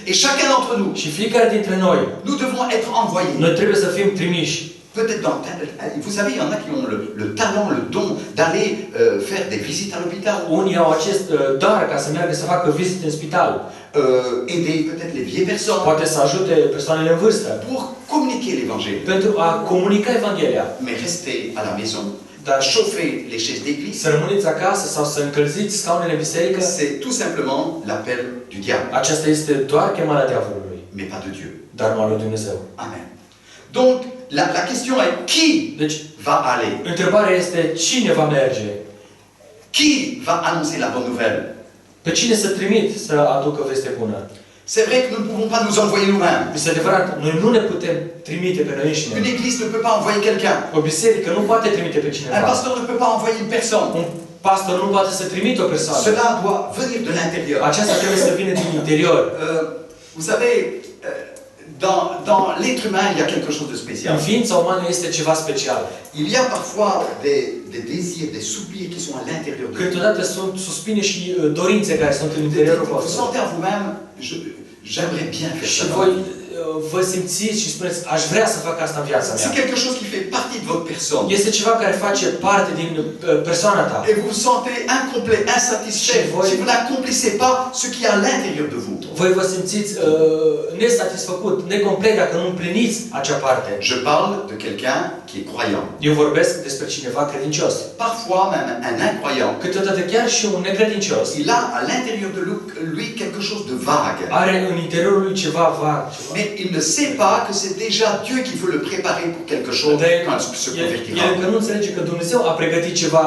Et chacun d'entre nous, Și fiecare dintre noi, nous devons être envoyés. noi trebuie să fim trimiși. Peut-être dans vous savez, il y en a qui ont le talent, le don d'aller faire des visites à l'hôpital, Unii au acest dar ca să meargă să facă vizite în spital. aider peut-être les vieilles personnes Poate să ajute persoanele în vârstă. pour communiquer l'évangile. Pentru a comunica Evanghelia. Mais rester à la maison, Dar chauffer les chaises d'église, să rămâneți acasă sau să încălziți scaunele în biserică, c'est tout simplement l'appel du diable, aceasta este doar chemarea diavolului, mais pas de Dieu. dar nu a lui Dumnezeu. Amen. Donc, la question est qui Deci, va aller? întrebarea este cine va merge? Qui va annoncer la bonne nouvelle? Pe cine să trimit să aducă veste bună? C'est vrai que nous ne pouvons pas nous envoyer nous-mêmes. Este adevărat, noi nu ne putem trimite pe noi Une înșine. église ne peut pas envoyer quelqu'un. O biserică nu poate trimite pe Un cineva. pasteur ne peut pas envoyer une personne. Un pastor nu poate să trimită o persoană. Cela doit venir de l'intérieur. Aceasta trebuie să vină din interior. Vous savez, dans l'être humain, il y a quelque chose de În spécial. ființa umană este ceva special. Il y a parfois des désirs, des soupirs qui sont à l'intérieur de vous. Câteodată sunt suspine și dorințe care sunt în interiorul Vous vostru. sentez en vous-même, j'aimerais bien faire Și ça. voi vă simțiți și spuneți, aș vrea să fac asta în viața C'est mea. quelque chose qui fait partie de votre personne. Este ceva care face parte din persoana ta. Et vous vous sentez incomplet, insatisfait, si vous n'accomplissez pas ce qui est à l'intérieur de vous. Voi vă simțiți nesatisfăcut, necomplet dacă nu împliniți acea parte. Je parle de quelqu'un qui est croyant. Eu vorbesc despre cineva credincios. Parfois même un incroyant. Câteodată chiar și un necredincios Il a à l'intérieur de lui quelque chose de vague. are în interiorul lui ceva vag. Mais il ne sait pas que c'est déjà Dieu qui veut le préparer pour quelque chose quand il se El convertira. încă nu înțelege că Dumnezeu a pregătit ceva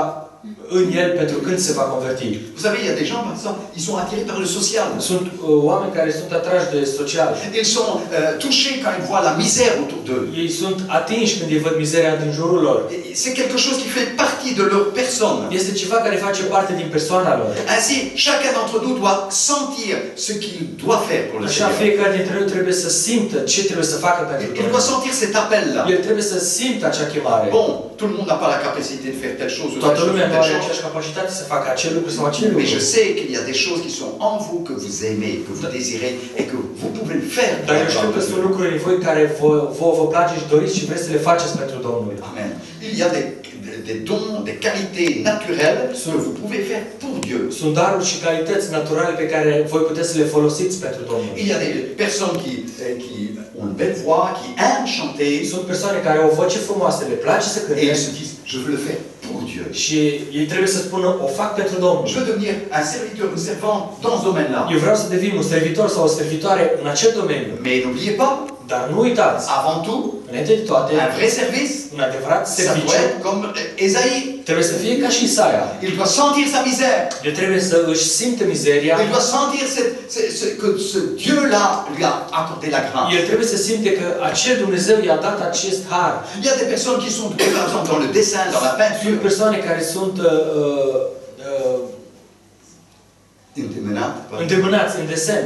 în el pentru când se va converti. Vous savez, il y a des gens, par exemple, ils sont attirés par le social. Sunt oameni care sunt atrași de social. Ils sont touchés quand ils voient la misère autour d'eux. Ei sunt atinși când ei văd mizeria din jurul lor. C'est quelque chose qui fait partie de leur personne. Este ceva care face parte din persoana lor. Ainsi, chacun d'entre nous doit sentir ce qu'il doit faire pour le Așa Seigneur. fiecare dintre noi trebuie să simtă ce trebuie să facă pentru Il doit Domnul. sentir cet appel-là. El trebuie să simtă acea chemare. Bon, tout le monde n'a pas la capacité de faire telle chose ou Toată telle lumea nu chose. are aceeași capacitate să facă acel lucru sau acel Mais je lucru. sais qu'il y a des choses qui sont en vous, que vous aimez, que vous désirez et que vous pouvez le faire. pour Dar la eu știu gloire că de sunt Dieu. lucruri în voi care vă place și doriți și vreți să le faceți pentru Domnul. Amen. Il y a des dons, des qualités naturelles que vous pouvez faire pour Dieu. Sunt daruri și calități naturale pe care voi puteți să le folosiți pentru Domnul. Il y a des personnes qui ont une belle voix, qui aiment chanter Sunt persoane care au o voce frumoasă, le place să et cânte ils se disent, je veux le faire pour Dieu. și ei trebuie să spună, o fac pentru Domnul. Je veux devenir un serviteur, une servante dans ce domaine-là. Eu vreau să devin un servitor sau o servitoare în acel domeniu. Mais n'oubliez pas, Dar nu uitați, avant tout, înainte de toate, un vrai service, un adevărat ça doit serviciu être comme Esaïe. trebuie să fie ca și Isaia. Il doit sentir sa misère. El trebuie să își simtă mizeria. Il doit sentir que ce Dieu-là lui a accordé la grâce. El trebuie să simte că acel Dumnezeu i-a dat acest har. Il y a des personnes qui sont, par exemple, dans le dessin, dans la Sunt peinture. persoane care sunt îndemânați în desen.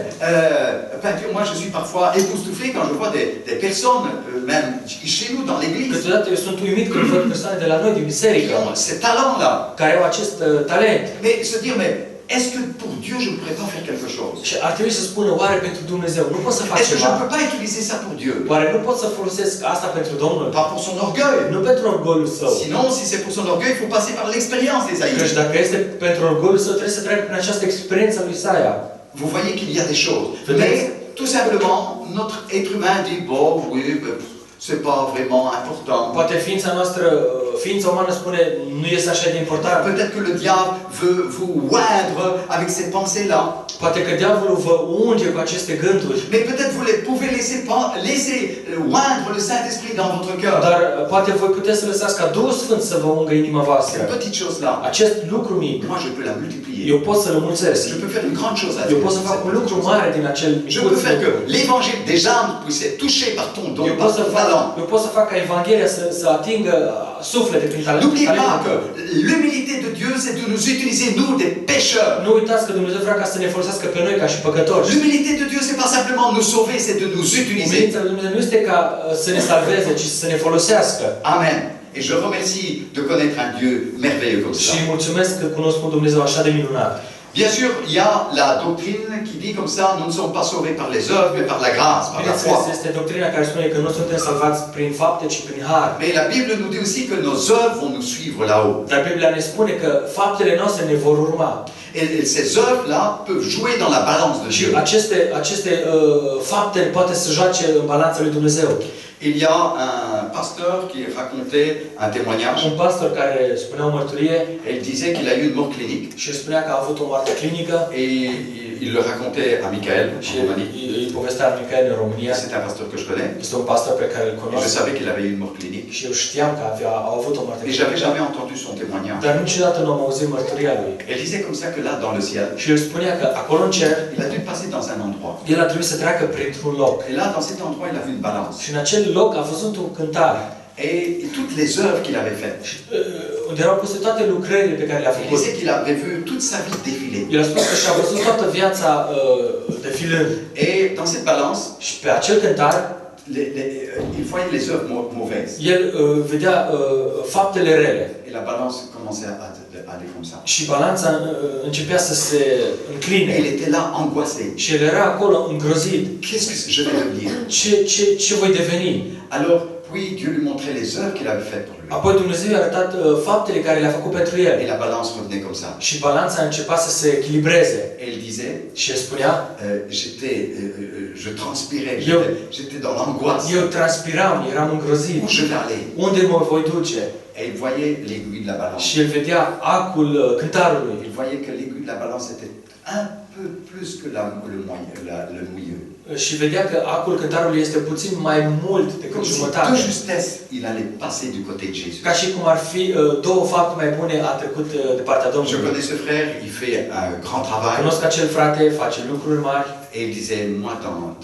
Peinture, moi je suis parfois époustouflé quand je vois des personnes, même chez nous dans l'église, Câteodată eu sunt uimit când văd persoane de la noi, din qui biserică, ont ce talent-là. care au acest talent. Mais se dire, mais est-ce que pour Dieu je ne pourrais pas faire quelque chose? Și ar trebui să spună, oare pentru Dumnezeu nu pot să fac Est-ce que je ceva? ne peux pas utiliser ça pour Dieu? Oare nu pot să folosesc asta pentru Domnul? Pas pour son orgueil. Nu pentru orgoliul său. Sinon, si c'est pour son orgueil, il faut passer par l'expérience d'Ésaïe. Căci dacă este pentru orgoliul său, trebuie să treacă prin această experiență a lui Isaia. Vous voyez qu'il y a des choses. Peut-être. Mais tout simplement, notre être humain dit, bon, oui, c'est pas vraiment important. Poate ființa noastră ființa umană spune nu este așa de important. Peut-être que le diable veut vous oindre avec ces pensées-là. Poate că diavolul vă unge cu aceste gânduri. Mais peut-être vous pouvez laisser oindre le Saint-Esprit dans votre cœur. Dar poate voi puteți să lăsați ca Duhul Sfânt să vă ungă inima voastră. Cette petite chose-là, Acest lucru mic, moi je peux la multiplier. eu pot să-l mulțesc. Je peux faire une grande chose avec Eu pot să fac un lucru mare din acel Je micuț peux faire que lucru. l'évangile des âmes puisse être touché par ton don, Eu par pot să ton fac, talent. eu pot să fac ca Evanghelia să atingă suflete prin N'oubliez pas talentul que meu. l'humilité de Dieu, c'est de nous utiliser, nous, des pécheurs. Nu uitați că Dumnezeu vrea ca să ne folosească pe noi ca și păcători. L'humilité de Dieu, c'est pas simplement nous sauver, c'est de nous utiliser. Umilința lui Dumnezeu nu este ca să ne salveze, ci să ne folosească. Amen. Et je remercie de connaître un Dieu merveilleux comme Și ça. mulțumesc că cunosc un Dumnezeu așa de minunat. Bien sûr, il y a la doctrine qui dit comme ça, nous ne sommes pas sauvés par les œuvres, mais par la grâce, par la Bineînțeles, foi. este doctrina care spune că nu suntem salvați prin fapte, ci prin har. Mais la Bible nous dit aussi que nos œuvres vont nous suivre là-haut. Dar Biblia ne spune că faptele noastre ne vor urma. Et ces œuvres-là peuvent jouer dans la balance de Și Dieu. aceste fapte poate să joace în balanța lui Dumnezeu. Il y a un pasteur qui racontait un témoignage. Un pastor care spunea o mărturie Et il disait qu'il a eu une mort clinique. și spunea că a avut o moarte clinică Et il le racontait à Michael, și en Roumanie. îi povestea lui Michael în România. C'est un pasteur que je connais. Este un pastor pe care îl Et je cunosc savais qu'il avait eu une mort clinique. și eu știam că a avut o moarte Et j'avais clinică. jamais entendu son témoignage. Dar niciodată nu am auzit mărturia lui. Elle disait comme ça que là, dans le ciel, Și el spunea că acolo în cer, il a dû passer dans un endroit. el a trebuit să treacă printr-un loc. Et là, dans cet endroit, il a vu une balance. Și în acel loc a văzut un cântar. Et toutes les œuvres qu'il avait faites. Unde erau puse toate lucrările pe care le-a Il făcut. disait qu'il avait vu toute sa vie défiler. El a spus că și-a văzut toată viața defilând. Et dans cette balance, Și pe acel cântar, il voyait les œuvres mauvaises. el vedea faptele rele. Et la balance commençait à aller comme ça. Și balanța începea să se încline. Et il était là, angoissé. Și el era acolo îngrozit. Qu'est-ce que je vais devenir? Ce voi deveni? Alors, puis Dieu lui montrait les œuvres qu'il avait faites pour lui. Apoi Dumnezeu i-a arătat faptele care le-a făcut pentru el. Et la balance revenait comme ça. Și balanța începea să se echilibreze. Et il disait, Și el spunea, je transpirais, Eu- j'étais dans l'angoisse. eu transpiram, eram îngrozit. Où je vais aller? Unde mă voi duce? Et il voyait l'aiguille de la balance. Și el vedea acul cântarului. Il voyait que l'aiguille de la balance était un peu plus que le mouilleux. Și vedea că acul cântarului este puțin mai mult decât Comme si jumătate. de justesse, il allait passer du côté de Jésus. Ca și cum ar fi două fapte mai bune a trecut de partea Je Domnului. connais ce frère, il fait un grand travail. Cunosc acel frate, face lucruri mari Et il disait, moi,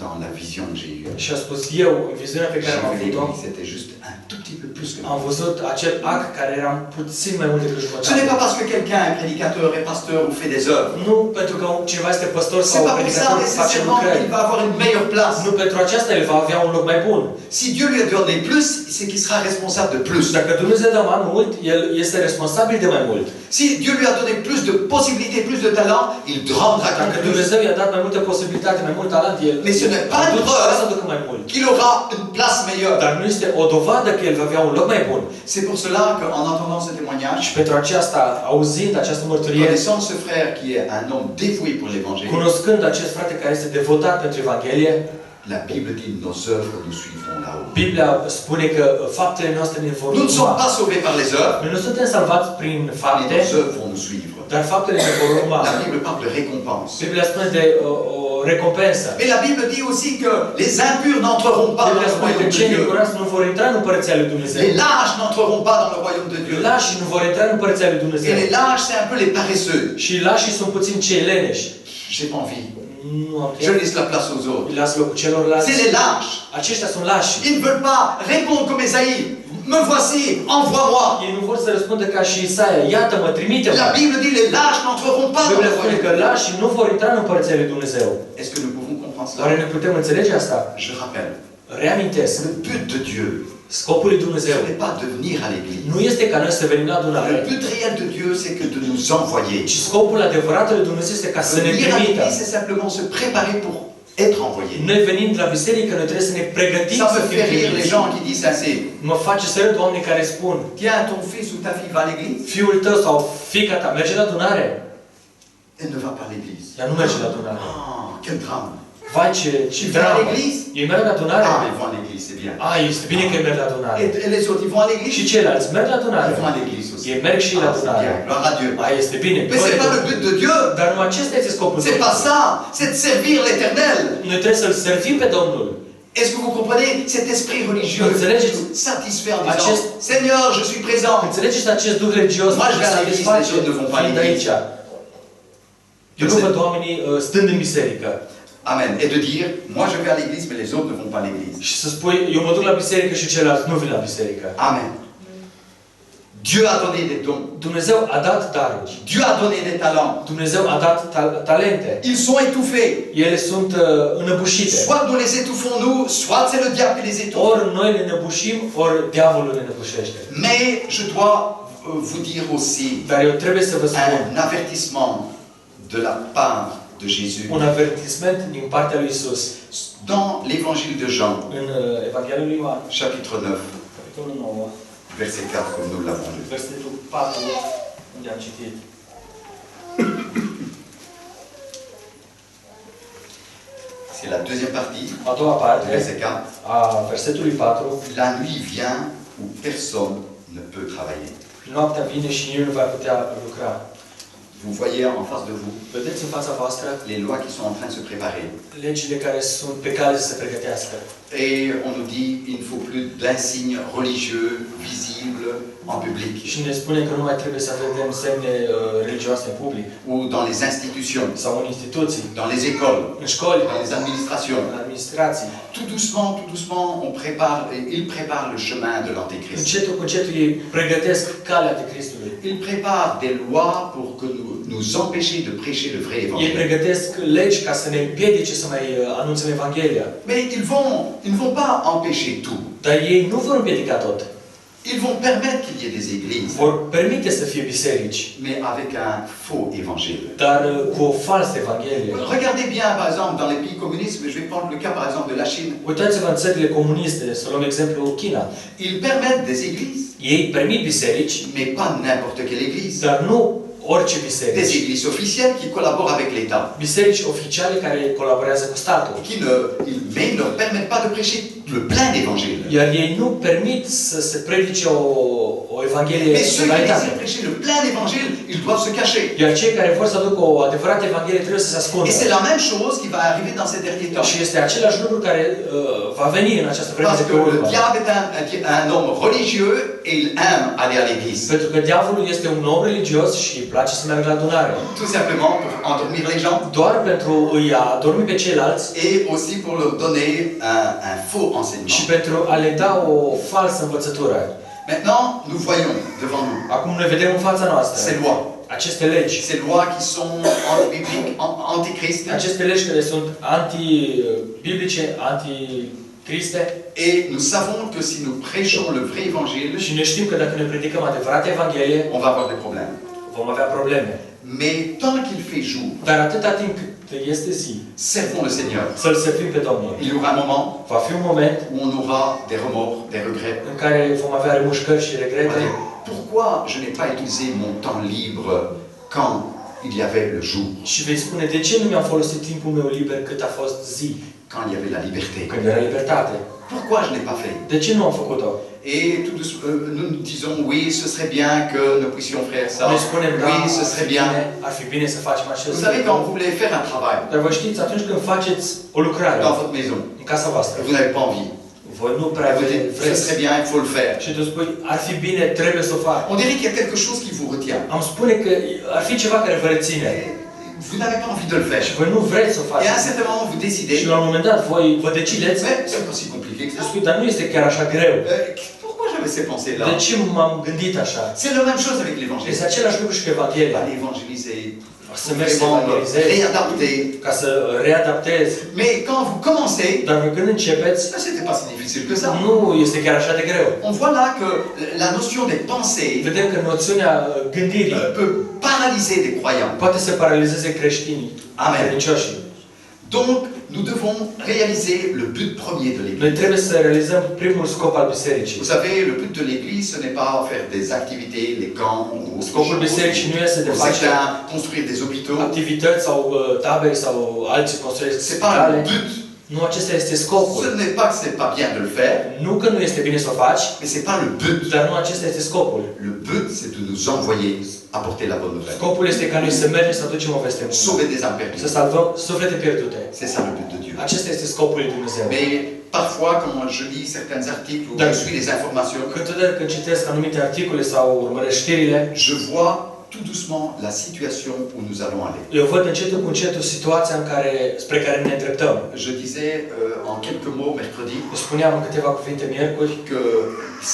dans la vision que j'ai eue, și a spus eu, în viziunea pe care am j'ai vu avut-o, l'aiguille, c'était juste un tout petit peu plus que am văzut acel ac care era puțin mai mult decât Ce n'est jumătate. pas parce que quelqu'un est prédicateur, est pasteur ou fait des œuvres. Nu pentru că cineva este păstor sau C'est pas pour ça predicator face nécessairement lucrări. qu'il va avoir une meilleure place. Nu pentru aceasta el va avea un loc mai bun. Si Dieu lui a donné plus, c'est qu'il sera responsable de plus. Dacă Dumnezeu dă mai mult, el este responsabil de mai mult. Si Dieu lui a donné plus de possibilités, plus de talent, il rendra Dacă quelque plus. Dumnezeu i-a dat mai multe posibilitate, mai mult talent, el Mais ce n'est pas une aduce preuve să ducă mai mult. qu'il aura une place meilleure. Dar nu este o dovadă că el va avea un loc mai bun. C'est pour cela qu'en entendant ce témoignage, Și pentru aceasta, auzind această mărturie, connaissant ce frère qui est un homme dévoué pour l'évangile, cunoscând acest frate care este devotat pentru Evanghelie, la Bible dit nos œuvres nous suivront là-haut. Biblia spune că faptele noastre ne vor Nous ne sommes urma. pas sauvés par les œuvres, Noi nu suntem salvați prin mais fapte, nos œuvres vont nous suivre. dar faptele ne vor urma. La Bible parle de récompense. Biblia spune de o recompensă. Mais la Bible dit aussi que les impurs n'entreront pas dans Biblia le spune că royaume de cei Dieu. necurați nu vor intra în Împărăția lui Dumnezeu. Les lâches n'entreront pas dans le royaume de Dieu. Lașii nu vor intra în Împărăția lui Et Dumnezeu. les lâches, c'est un peu les paresseux. Și lașii sunt puțin cei leneși. J'ai pas envie. Nu am Je timp. laisse la place aux autres. Îi las locul celorlalți. C'est les lâches. Aceștia sunt lașii. Ils ne veulent pas répondre comme Esaïe. Me voici, envoie-moi. Ei nu vor să răspundă ca și Isaia. Iată-mă, trimite-mă. La Bible dit les lâches n'entreront pas dans Biblia le spune royaume că de Dieu. lașii nu vor intra în Împărăția lui Dumnezeu. Est-ce que nous pouvons comprendre Oare cela? ne putem înțelege asta? Je rappelle, Reamintesc. le but de Dieu, Scopul lui ce Dumnezeu n'est pas de venir à l'église. nu este ca noi să venim la Le adunare, but réel de Dieu, c'est que de nous envoyer. ci scopul adevărat al lui Dumnezeu este ca să ne Venir à trimită. l'église, c'est simplement se préparer pour être envoyé. Noi venind la biserică, noi trebuie să ne pregătim Ça să me fim fait rire les trimiți. gens qui disent assez. Mă face să râd oamenii care spun, Tiens, ton fils ou ta fille va à l'église. fiul tău sau fiica ta merge la adunare, Elle ne va pas à l'église. ea nu merge la adunare. Ah, quel drame. Vai, ce Tu vas à dramă! l'église? Ei merg la adunare? Ah, ils vont à l'église, c'est bien. Este bine că ei merg la adunare. Et les autres, ils vont à Și l'église? ceilalți merg la adunare? Ils vont à l'église aussi. Ei merg și la Ah, c'est adunare. bien. Gloire à Dieu. Este bine. Mais c'est pas le but de Dieu. Dar nu acesta este scopul C'est pas Domnului. ça. C'est de servir l'Éternel. Noi trebuie să-L servim pe Domnul. Est-ce que vous comprenez cet esprit religieux satisfait en disant Seigneur, je suis présent. Înțelegeți acest duh religios Moi, je care vais à l'église, les autres ne vont pas à fiind l'église. aici. Eu nu văd oamenii stând în biserică. Amen. Et de dire, moi je vais à l'église, mais les autres ne vont pas à l'église. Și să spui, eu mă duc la biserică și ceilalți nu vin la biserică. Amen. Dieu a donné des dons. Dumnezeu a dat daruri. Dieu a donné des talents. Dumnezeu a dat talente. Ils sont étouffés. Ele sunt înăbușite. Soit nous les étouffons nous, soit c'est le diable qui les étouffe. Ori noi le înăbușim, ori diavolul le înăbușește. Mais je dois vous dire aussi Dar eu trebuie să vă spun un avertissement de la part de Jésus. un avertisment din partea lui Isus. Dans l'évangile de Jean, În Evanghelia lui Ioan, chapitre 9, capitolul 9, verset 4, comme nous l'avons lu. versetul 4, unde am citit. C'est la deuxième partie, A doua parte verset 4. a versetului 4. La nuit vient où personne ne peut travailler. Noaptea vine și nimeni nu va putea lucra. Vous voyez en face de vous Vedeți în fața voastră les lois qui sont en train de se préparer. legile care sunt pe cale să se pregătească. Et on nous dit il ne faut plus d'insignes religieux visibles en public Și ne spune că nu mai trebuie să vedem semne religioase în public ou dans les institutions, sau în instituții, dans les écoles, în școli, dans les administrations. în administrații. Tout doucement, ils préparent le chemin de l'Antéchrist. Încetul cu încetul ei pregătesc calea Anticristului. Ils préparent des lois pour que nous empêcher de prêcher le vrai Ei évangile. pregătesc legi ca să ne împiedice să mai anunțăm Evanghelia. Mais ils ne vont pas empêcher tout. Dar ei nu vor împiedica tot. Ils vont permettre qu'il y ait des églises, Vor permite să fie biserici, mais avec un faux évangile. dar cu o falsă Evanghelie. Regardez bien, par exemple, dans les pays communistes, je vais prendre le cas, par exemple, de la Chine. Uitați-vă în țările comuniste, să luăm exemplu China. Ils permettent des églises, Ei permit biserici, mais pas n'importe quelle église. dar nu orice Des biserici. églises officielles qui collaborent avec l'État. Biserici oficiale care colaborează cu statul. Mais ils ne permettent pas de prêcher le plein d'évangile. Iar ei nu permit să se predice o Evanghelie Mais ceux qui totalitate. désirent prêcher le plein d'évangile, ils doivent se cacher. Iar cei care vor să aducă o adevărată Evanghelie trebuie să se ascundă. Et c'est la même chose qui va arriver dans ces derniers temps. Și este același lucru care va veni în această vreme Parce de que pe le urmă. diable est un homme religieux et il aime aller à l'église. Pentru că diavolul este un om religios și îi place să meargă la adunare. Tout simplement pour endormir les gens Doar pentru îi adormi pe ceilalți et aussi pour leur donner un faux și enseignement. pentru a le da o falsă învățătură. Maintenant, nous voyons devant nous Acum noi vedem în fața noastră ces lois. aceste legi. Ces lois qui sont antibibliques, antichrist. Aceste legi care sunt anti-biblice, anti-criste. Et nous savons que si nous prêchons le vrai évangile, Și noi știm că dacă ne predicăm adevărata Evanghelie, on va avoir des problèmes. vom avea probleme. Mais tant qu'il fait jour, Dar atâta timp cât este zi, servons le Seigneur. să-L servim pe Domnul. Il y aura un moment Va fi un moment où on aura des remords, des regrets. în care vom avea remușcări și On va regrete. dire, pourquoi je n'ai pas utilisé mon temps libre quand il y avait le jour, Și vei spune, de ce nu mi-am folosit timpul meu liber cât a fost zi, quand il y avait la liberté? când era libertate? Pourquoi je n'ai pas fait? De ce nu am făcut-o? Et nous nous disons, oui, ce serait bien que nous puissions faire ça. Noi spunem, da, Oui, ce serait bien. ar fi bine să facem acest Vous savez, quand lucru. vous voulez faire un travail Dar vă știți, atunci când faceți o lucrare dans votre maison, în casa voastră, vous n'avez pas envie. voi nu prea Vous dites, ce vreți. serait bien, il faut le faire. Și tu spui, ar fi bine, trebuie să o fac. On dirait qu'il y a quelque chose qui vous retient. Am spune că ar fi ceva care vă reține. Vous n'avez pas envie de le faire. Și voi nu vreți să o Et à un faceți. certain moment, vous décidez, Și la un moment dat voi vă decideți mais c'est pas si compliqué que și ça. spui, dar nu este chiar așa greu. Pourquoi j'avais ces pensées-là? De ce m-am gândit așa? C'est la même chose avec l'évangile. Este același lucru și cu Evanghelia. Aller évangéliser, Să mergi să vraiment evangelizezi, réadapter. ca să readaptezi. Mais quand vous commencez, Dar când începeți, ça c'était pas si difficile que ça. nu este chiar așa de greu. On voit là que la notion des pensées Vedem că noțiunea gândirii peut paralyser des croyants. poate să paralizeze creștinii, Amen. credincioșii. Donc, nous devons réaliser le but premier de Noi l'Église. trebuie să realizăm primul scop al bisericii. Vous savez, le but de l'Église, ce n'est pas faire des activités, les camps, ou Scopul bisericii nu este de aux face États, construire des hôpitaux. activități sau tabere sau alții construiesc C'est pas spitale. le but. Nu acesta este scopul. Ce n'est pas que c'est pas bien de le faire, Nu că nu este bine să o faci, mais c'est pas le but. dar nu acesta este scopul. Le but, c'est de nous envoyer apporter la bonne nouvelle. Scopul este ca noi să mergem să aducem o veste bună. Sauver des âmes Să perdues. salvăm suflete pierdute. C'est ça le but de Dieu. Acesta este scopul lui Dumnezeu. Mais parfois, quand je lis certains articles ou je suis les informations, Câteodată când citesc anumite articole sau urmăresc știrile, je vois tout doucement la situation où nous allons aller. eu văd încetul cu încetul situația spre care ne îndreptăm. Je disais en quelques mots mercredi Spuneam în câteva cuvinte miercuri que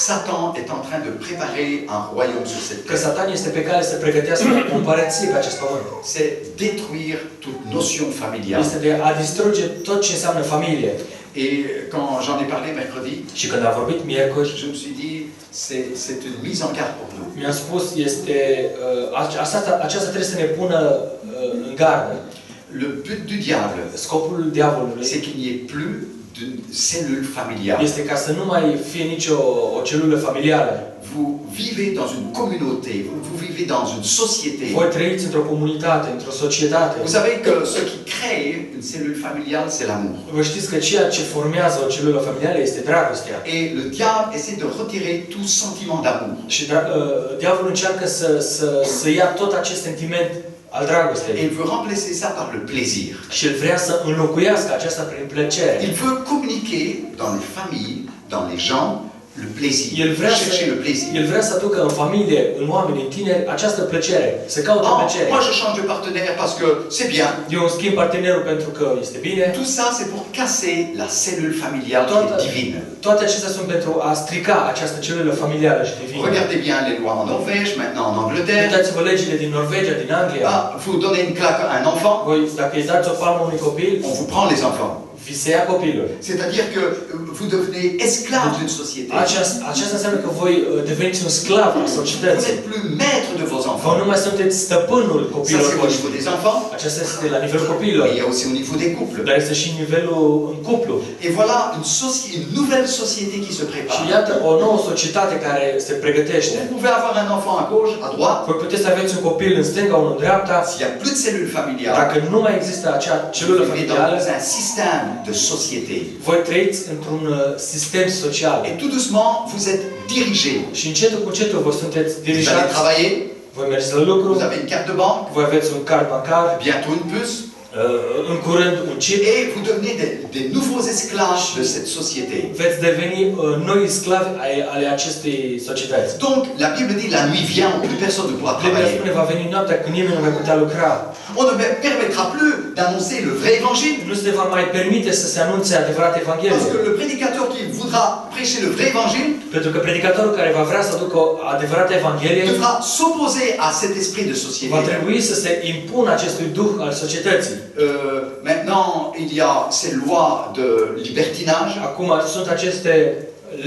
Satan est en train de préparer un royaume sur cette că terre. Satan este pe cale să pregătească o împărăție pe acest pământ. C'est détruire toute notion familiale. Este de a distruge tot ce înseamnă familie. Et quand j'en ai parlé mercredi, Și când am vorbit miercuri, je me suis dit, c'est une mise en garde pour nous. mi-am spus, aceasta trebuie să ne pună în gardă. Le but du diable, Scopul diavolului c'est qu'il n'y ait plus d'une cellule familiale. este ca să nu mai fie nicio o celulă familială. Vous vivez dans une communauté, vous vivez dans une société. Voi trăiți într-o comunitate, într-o societate. Vous savez que ce qui crée une cellule familiale, c'est l'amour. Vă știți că ceea ce formează o celulă familială este dragostea. Et le diable essaie de retirer tout sentiment d'amour. Și diavolul încearcă să ia tot acest sentiment al Et dragostei. il veut remplacer ça par le plaisir. Și el vrea să înlocuiască aceasta prin plăcere. Il veut communiquer dans les familles, dans les gens, le plaisir. El vrea, Chercher le plaisir. el vrea să aducă în familie, în oameni, în tineri, această plăcere. Să caute Ah, plăcere. moi je change de partenaire parce que c'est bien. Eu îmi schimb partenerul pentru că este bine. Tout ça, c'est pour casser la cellule familiale qui est divine. Toate acestea sunt pentru a strica această celulă familială și divină. Regardez bien les lois en Norvège, maintenant en Angleterre. Uitați-vă legile din Norvegia, din Anglia. Ah, vous donnez une claque à un enfant, Voi, dacă îi dați o palmă unui copil, on vous prend les enfants. vi se ia copilul. C'est-à-dire que vous devenez esclave d'une société. Aceasta înseamnă că voi deveniți un sclav al Vous societății. n'êtes plus maître de vos Voi enfants. nu mai sunteți stăpânul Ça, copilor c'est au voștri. niveau des enfants, Aceasta este la nivelul copiilor. mais il y a aussi au niveau des couples. Dar este și nivelul în cuplu. Et voilà une nouvelle société qui se Și prépare. iată o nouă societate care se pregătește. Vous pouvez avoir un enfant à gauche, à droite. Voi puteți să aveți un copil în stânga, unul în dreapta. S'il n'y a plus de cellules familiales, Dacă nu mai există acea celulă vous vivez familială, dans un système de société. voi trăiți într-un sistem social. Et tout doucement, vous êtes dirigé. Și încetul cu încetul voi sunteți Vous allez dirijați, travailler, voi mergeți la lucru, vous avez une carte de banque, voi aveți un card bancar, bientôt une puce, în curând un chip, et vous devenez des nouveaux esclaves de cette société. veți deveni noi sclavi ale acestei societăți. Donc, la Bible dit la nuit vient où plus personne ne pourra Biblia travailler. spune, va veni noaptea când nimeni nu va putea lucra. On ne permettra plus d'annoncer le vrai évangile. Nu se va mai permite să se anunțe adevărata Parce Evanghelie. que le prédicateur qui voudra prêcher le vrai évangile Pentru că predicatorul care va vrea să aducă o adevărată Evanghelie devra s'opposer à cet esprit de va société. trebui să se impună acestui duh al societății. Maintenant, il y a ces lois de libertinage Acum sunt aceste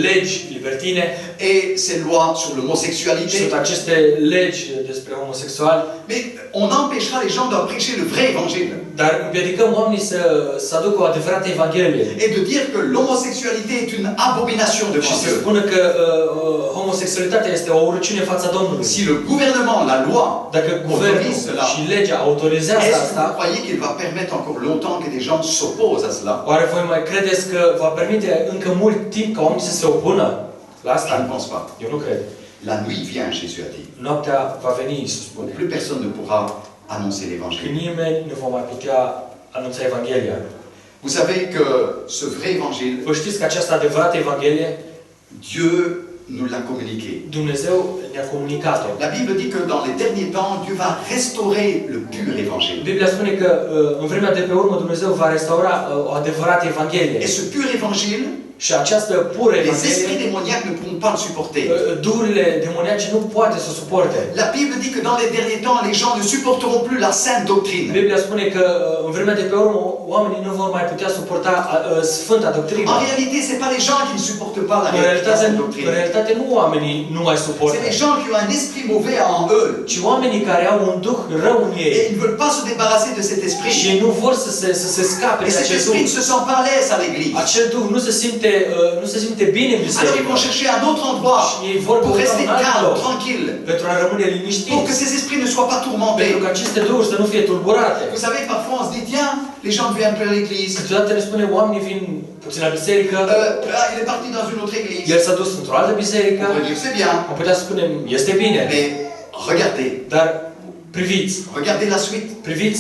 legi libertine, et ces lois sur sunt l'homosexualité. aceste legi despre homosexuali, Mais on empêchera les gens de prêcher le vrai évangile dar împiedicăm oamenii să aducă o adevărată Evanghelie. et de dire que l'homosexualité est une abomination Și devant să Dieu. spună că homosexualitatea este o urăciune în fața Domnului. Si le gouvernement, la loi, Dacă guvernul autorise cela, și legea autorizează est-ce que vous asta, croyez qu'il va permettre encore longtemps que des gens s'opposent à cela? oare voi mai credeți că va permite încă mult timp ca oamenii să se opună la Je asta? ne pense pas. Eu nu cred. La nuit vient, Jésus a dit. Noaptea va veni, Iisus spune. Plus personne ne pourra annoncer Că l'évangile. nimeni nu va mai putea anunța Evanghelia. Vous savez que ce vrai évangile, Vă știți că această adevărată Evanghelie, Dieu nous l'a communiqué. Dumnezeu ne-a comunicat-o. La Bible dit que dans les derniers temps, Dieu va restaurer le pur évangile. Biblia spune că în vremea de pe urmă Dumnezeu va restaura o adevărată Evanghelie. Et ce pur évangile, Și această pură Les esprits Evanghelie, démoniaques ne pourront pas le supporter. duhurile demoniace nu poate să suporte. La Bible dit que dans les derniers temps, les gens ne supporteront plus la sainte doctrine. Biblia spune că în vremea de pe urmă oamenii nu vor mai putea suporta sfânta doctrină. En réalité, ce n'est pas les gens qui ne supportent pas la sainte În doctrine. realitate nu oamenii nu mai suportă, C'est les gens qui ont un esprit mauvais en eux. ci oamenii care au un duh rău în Et ei. ils ne veulent pas se débarrasser de cet Și esprit. ei nu vor să se scape Et de cet acest esprit duh. ne se sent pas à l'aise à l'église. Acel duh nu se simte bine în Alors ils biserică. vont chercher un autre endroit Și ei vor pour căuta rester un alt calme, loc tranquille, pentru a rămâne pour que liniștiți, ces esprits ne soient pas tourmentés. pentru că aceste duhuri să nu fie tulburate. Vous savez, parfois on se dit, tiens, les gens viennent un peu à l'église. Câteodată ne spune, oamenii vin puțin la biserică, Il est parti dans une autre église. el s-a dus într-o altă biserică, On pourrait dire, c'est bien. am putea să spunem, este bine, Mais regardez, dar priviți, regardez la suite. priviți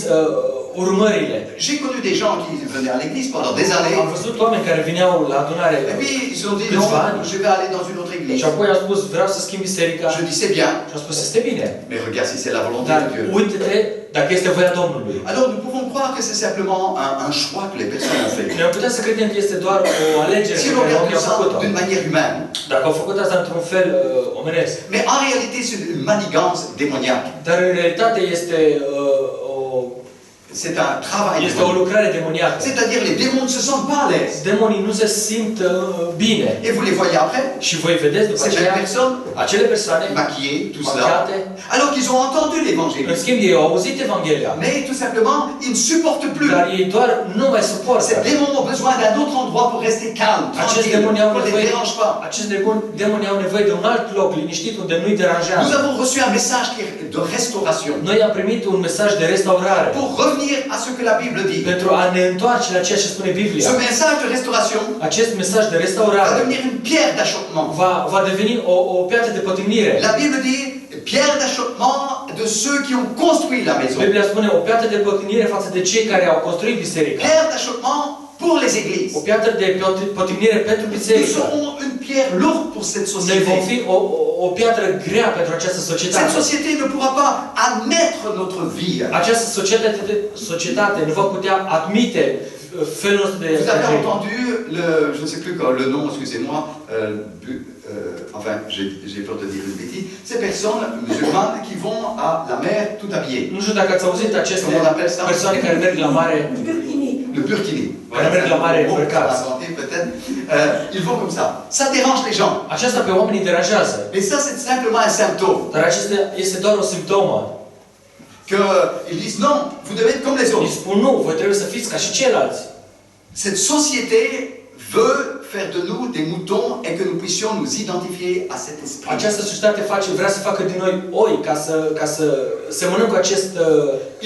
urmările. J'ai connu des gens qui venaient à l'église pendant des années. Am văzut oameni care vineau la adunare Et puis ils se sont dit, câțiva non, ani je vais aller dans une autre église. și apoi au spus, vreau să schimb biserica. Je dis, c'est bien. Și am spus, este bine. Mais regarde si c'est la volonté Dar de Dieu. uite-te dacă este voia Domnului. Alors nous pouvons croire que c'est simplement un choix que les personnes ont fait. Noi am putea să credem că este doar o alegere Si pe l'on care regarde oamenii au ça făcut-o. d'une manière humaine. Dacă au făcut asta într-un fel omenesc. Mais en réalité, c'est une manigance démoniaque. Dar în realitate este C'est un travail o démoniaque. lucrare demoniacă. C'est-à-dire les démons ne se sentent pas à l'aise. Demonii nu se simt bine. Et vous les voyez après, Și voi vedeți după ces mêmes aceea personnes acele persoane maquillées, tout cela, machiate, alors qu'ils ont entendu în l'évangile. schimb ei au auzit Evanghelia, Mais tout simplement, ils ne supportent plus. dar ei doar nu mai suportă. Ces démons ont besoin d'un autre endroit pour rester calmes, Acești tranquilles, demoni au qu'on ne les nevoie, dérange pas. acești demoni au nevoie de un alt loc liniștit unde nu-i Nous deranjează. avons reçu un message de restauration Noi am primit un mesaj de restaurare pour revenir à ce que la Bible dit. pentru a ne întoarce la ceea ce spune Biblia. Ce message de restauration Acest mesaj de va restaurare devenir une pierre d'achoppement. va deveni o piatră de pătignire. La Bible dit pierre d'achoppement de ceux qui ont construit la maison. Biblia spune o piatră de pătignire față de cei care au construit biserica. Pierre d'achoppement pour les églises. O piatră de pătignire pentru Nous biserică. serons une pierre lourde pour cette Noi vom société. fi o piatră grea pentru această Cette societate. société ne pourra pas admettre notre vie. Această societate nu va putea admite felul nostru de Vous avez trăire. entendu je ne sais plus le nom, excusez-moi, enfin, j'ai peur de dire une bêtise, ces personnes musulmanes qui vont à la mer tout habillées. Nu știu dacă ați auzit aceste Comment on appelle ça? persoane care merg la mare, Le burkini. Voilà, merg la mare îmbrăcați. Peut-être. Ils vont comme ça. Ça dérange les gens. Aceasta pe oamenii deranjează. Et ça, c'est simplement un symptôme. Dar acesta este doar o simptomă. Qu'ils disent non, vous devez être comme les Îi autres. spun nu, voi trebuie să fiți ca și ceilalți. Cette société veut faire de nous des moutons et que nous puissions nous identifier à cet esprit. Această societate vrea să facă din noi oi ca să semănăm cu acest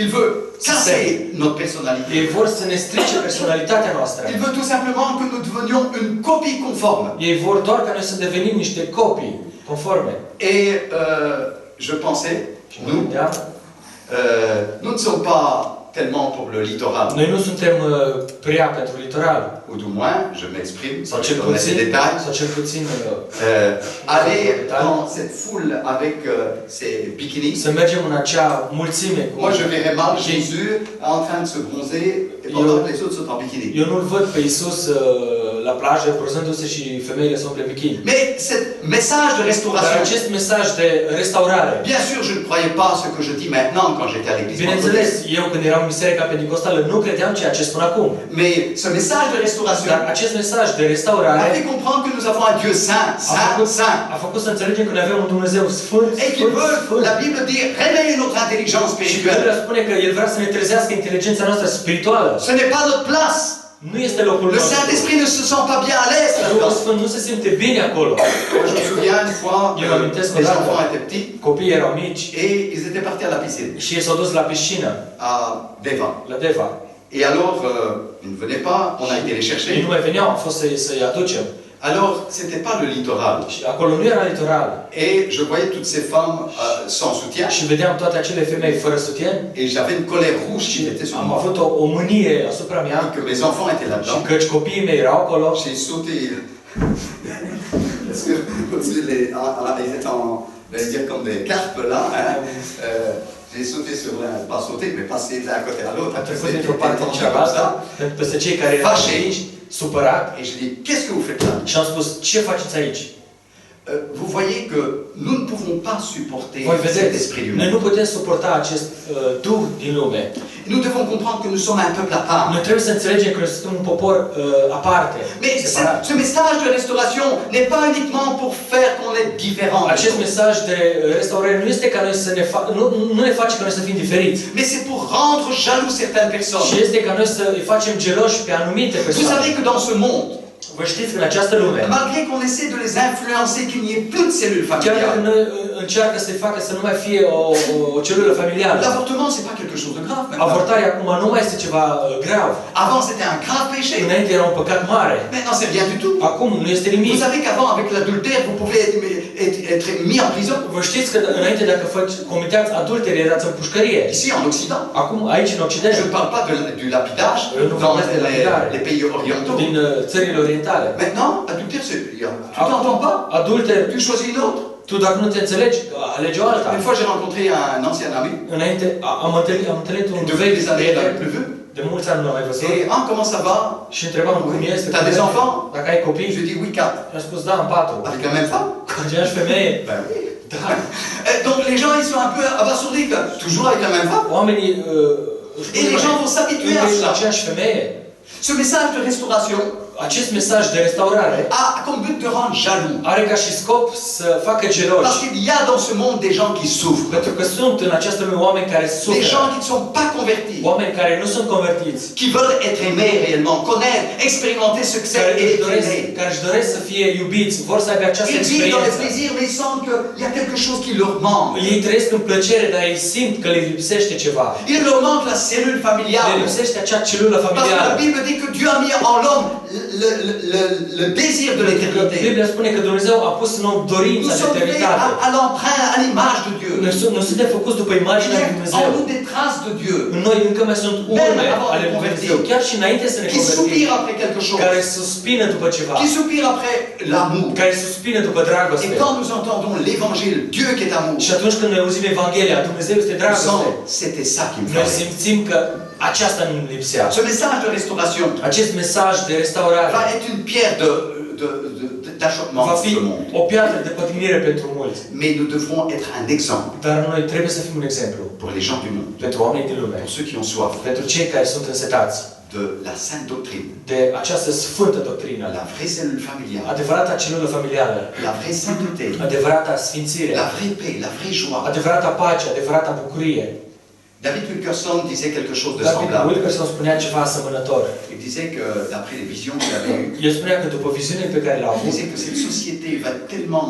Il veut casser notre personnalité. ei vor să ne strice personalitatea noastră. Il veut tout simplement que nous devenions une copie conforme. Ei vor doar ca noi să devenim niște copii conforme. Et je pensais, nous ne sommes pas tellement pour le littoral. Noi nu suntem prea pentru litoral. Ou du moins, je m'exprime Sau sans cel donner ces puțin, détails. sau cel puțin Aller dans cette foule avec ses bikinis. să mergem în acea mulțime cu Moi, je verrais mal Jésus en train de se bronzer et pendant que les autres sont en bikini. Eu nu-l văd pe Iisus la plajă bronzându-se și femeile sunt pe bikini. Mais ce message de Dar restauration, acest mesaj de restaurare, bien sûr, je ne croyais pas ce que je dis maintenant quand j'étais à l'église. bineînțeles, eu când eram în biserica pentecostală nu credeam ceea ce spun acum. Mais ce message de restauration Dar acest mesaj de restaurare a fait comprendre que nous avons un Dieu saint, saint. a făcut să înțelegem că noi avem un Dumnezeu sfânt, Et qu'il veut, sfânt. la Bible dit, réveiller notre intelligence Și spirituelle. Biblia spune că El vrea să ne trezească inteligența noastră spirituală. Ce n'est pas notre place. Nu este locul Le nostru. Saint-Esprit ne se sent pas bien à l'aise Duhul là-dedans. Sfânt nu se simte bine acolo. Moi, je me souviens une fois, Eu mă amintesc les odată. enfants étaient petits Copiii erau mici et ils étaient partis à la piscine, și ei s-au dus la piscină, à Deva. la Deva. Et alors, ils ne venaient pas, on a été les Ei chercher. nu mai veneau, am fost să-i aducem. Alors, c'était pas le littoral. Și acolo nu era litoral. Et je voyais toutes ces femmes sans soutien. Și vedeam toate acele femei fără sutien. Et j'avais une colère rouge qui Și était sur am moi. avut o mânie asupra mea. Que mes enfants étaient Și là-dedans. căci copiii mei erau acolo. J'ai sauté. Parce que ils étaient en, je vais dire comme des carpes là. Hein. J'ai sauté sur l'un, pas sauté, mais passé d'un côté à l'autre. Am trecut dintr-o parte în cealaltă, peste cei care erau Fâșii. aici, supărat Et je dis, qu'est-ce que vous faites là? și am spus, ce faceți aici? Vous voyez que nous ne pouvons pas supporter Voi cet vedeți, esprit du noi monde. nu putem suporta acest duh din lume. Nous devons comprendre que nous sommes un peuple à part. Noi trebuie să înțelegem că noi suntem un popor aparte, Mais separat. ce message de restauration n'est pas uniquement pour faire qu'on est différent. Acest mesaj de restaurare nu este ca noi să nu ne face ca noi să fim diferiți, Mais c'est pour rendre jaloux certaines ci personnes. este ca noi să îi facem geloși pe anumite Vous persoane. savez que dans ce monde, Vă știți că în această lume, malgré qu'on essaie de les influencer, qu'il n'y ait plus de cellules chiar dacă familiales, noi încearcă să-i facă să nu mai fie o celulă familială, l'avortement, c'est pas quelque chose de grave maintenant. avortarea acum nu mai este ceva grav. Avant, c'était un grave péché. Înainte era un păcat mare. Maintenant, c'est rien du tout. Acum nu este nimic. Vous savez qu'avant, avec l'adultère, vous pouvez être mis en prison. Vă știți că înainte dacă comiteați adulteri erați în pușcărie. Ici, en Occident. Acum aici în Occident, Je ne parle pas du lapidage nous dans parlons de lapidare. les pays orientaux. din țările orientale. Maintenant, adultère, tu t'entends pas? Adulteri, Tu choisis une autre. tu dacă nu te înțelegi, alegi o alta. Une fois, j'ai rencontré un ancien ami. Înainte am întâlnit un De vechi des années, il n'avait prieten, plus vu. de mulți ani nu l-am mai văzut, Et comment ça va? și întrebam cum este, T'as des enfants? dacă ai copii. Je dis oui, 4. I-am spus, da, am 4. Avec la même femme? Cu aceeași femeie. Ben oui. Da. Donc les gens, ils sont un peu abasourdis. Toujours avec la même femme? Oamenii Et les gens vont s'habituer à la cela. aceeași femeie. Ce message de restauration Acest mesaj de restaurare a comme but de rendre jaloux. are ca și scop să facă Parce geloși. qu'il y a dans ce monde des gens qui souffrent. Pentru că sunt în această lume oameni care Des suferă. gens qui ne sont pas convertis. Oameni care nu sunt convertiți. Qui veulent être aimés réellement, connaître, expérimenter ce que c'est Care își être doresc, aimé. care își doresc să fie iubiți, vor să aibă această Ils vivent dans les experiență. plaisirs, mais ils sentent qu'il y a quelque chose qui leur manque. Ei trăiesc în plăcere, dar ei simt că le lipsește ceva. Il leur manque la cellule Le familiale. lipsește acea celulă Parce que la familială. Bible dit que Dieu a mis en l'homme le désir de Pentru că l'éternité. Biblia spune că Dumnezeu a pus în om Nous dorința de sommes faits eternitate. à l'empreinte, à l'image de Dieu. Noi suntem făcuți după Il imaginea y lui a Dumnezeu. en nous des traces de Dieu În noi încă mai sunt urme ale lui Dumnezeu, chiar și înainte să ne qui convertim, soupirent après quelque chose, care suspină după ceva, qui soupirent après l'amour. care suspină după Et dragoste. quand nous entendons l'évangile, Dieu qui est amour, Și atunci când noi auzim Evanghelia, Dumnezeu este nous dragoste, sentons, c'était ça qui me noi fallait. simțim că aceasta nu lipsea. Ce message de restauration Acest mesaj de restaurare va être une pierre d'achoppement va pour fi ce monde. o piatră de pătignire pentru mulți. Mais nous devrons être un exemple Dar noi trebuie să fim un exemplu pour les gens du monde, pentru oamenii din lume, pour ceux qui ont soif pentru cei care sunt însetați de la sainte doctrine, de această sfântă doctrină, la vraie cellule familiale, adevărata celulă familială, la vraie sainteté, adevărata sfințire, la vraie paix, la vraie joie. adevărata pace, adevărata bucurie. David Wilkerson disait quelque chose de David semblable. Wilkerson spunea ceva asemănător. Il disait que, d'après les visions qu'il avait eues, El spunea că după viziunile pe care le-a il avut, disait que cette société va être tellement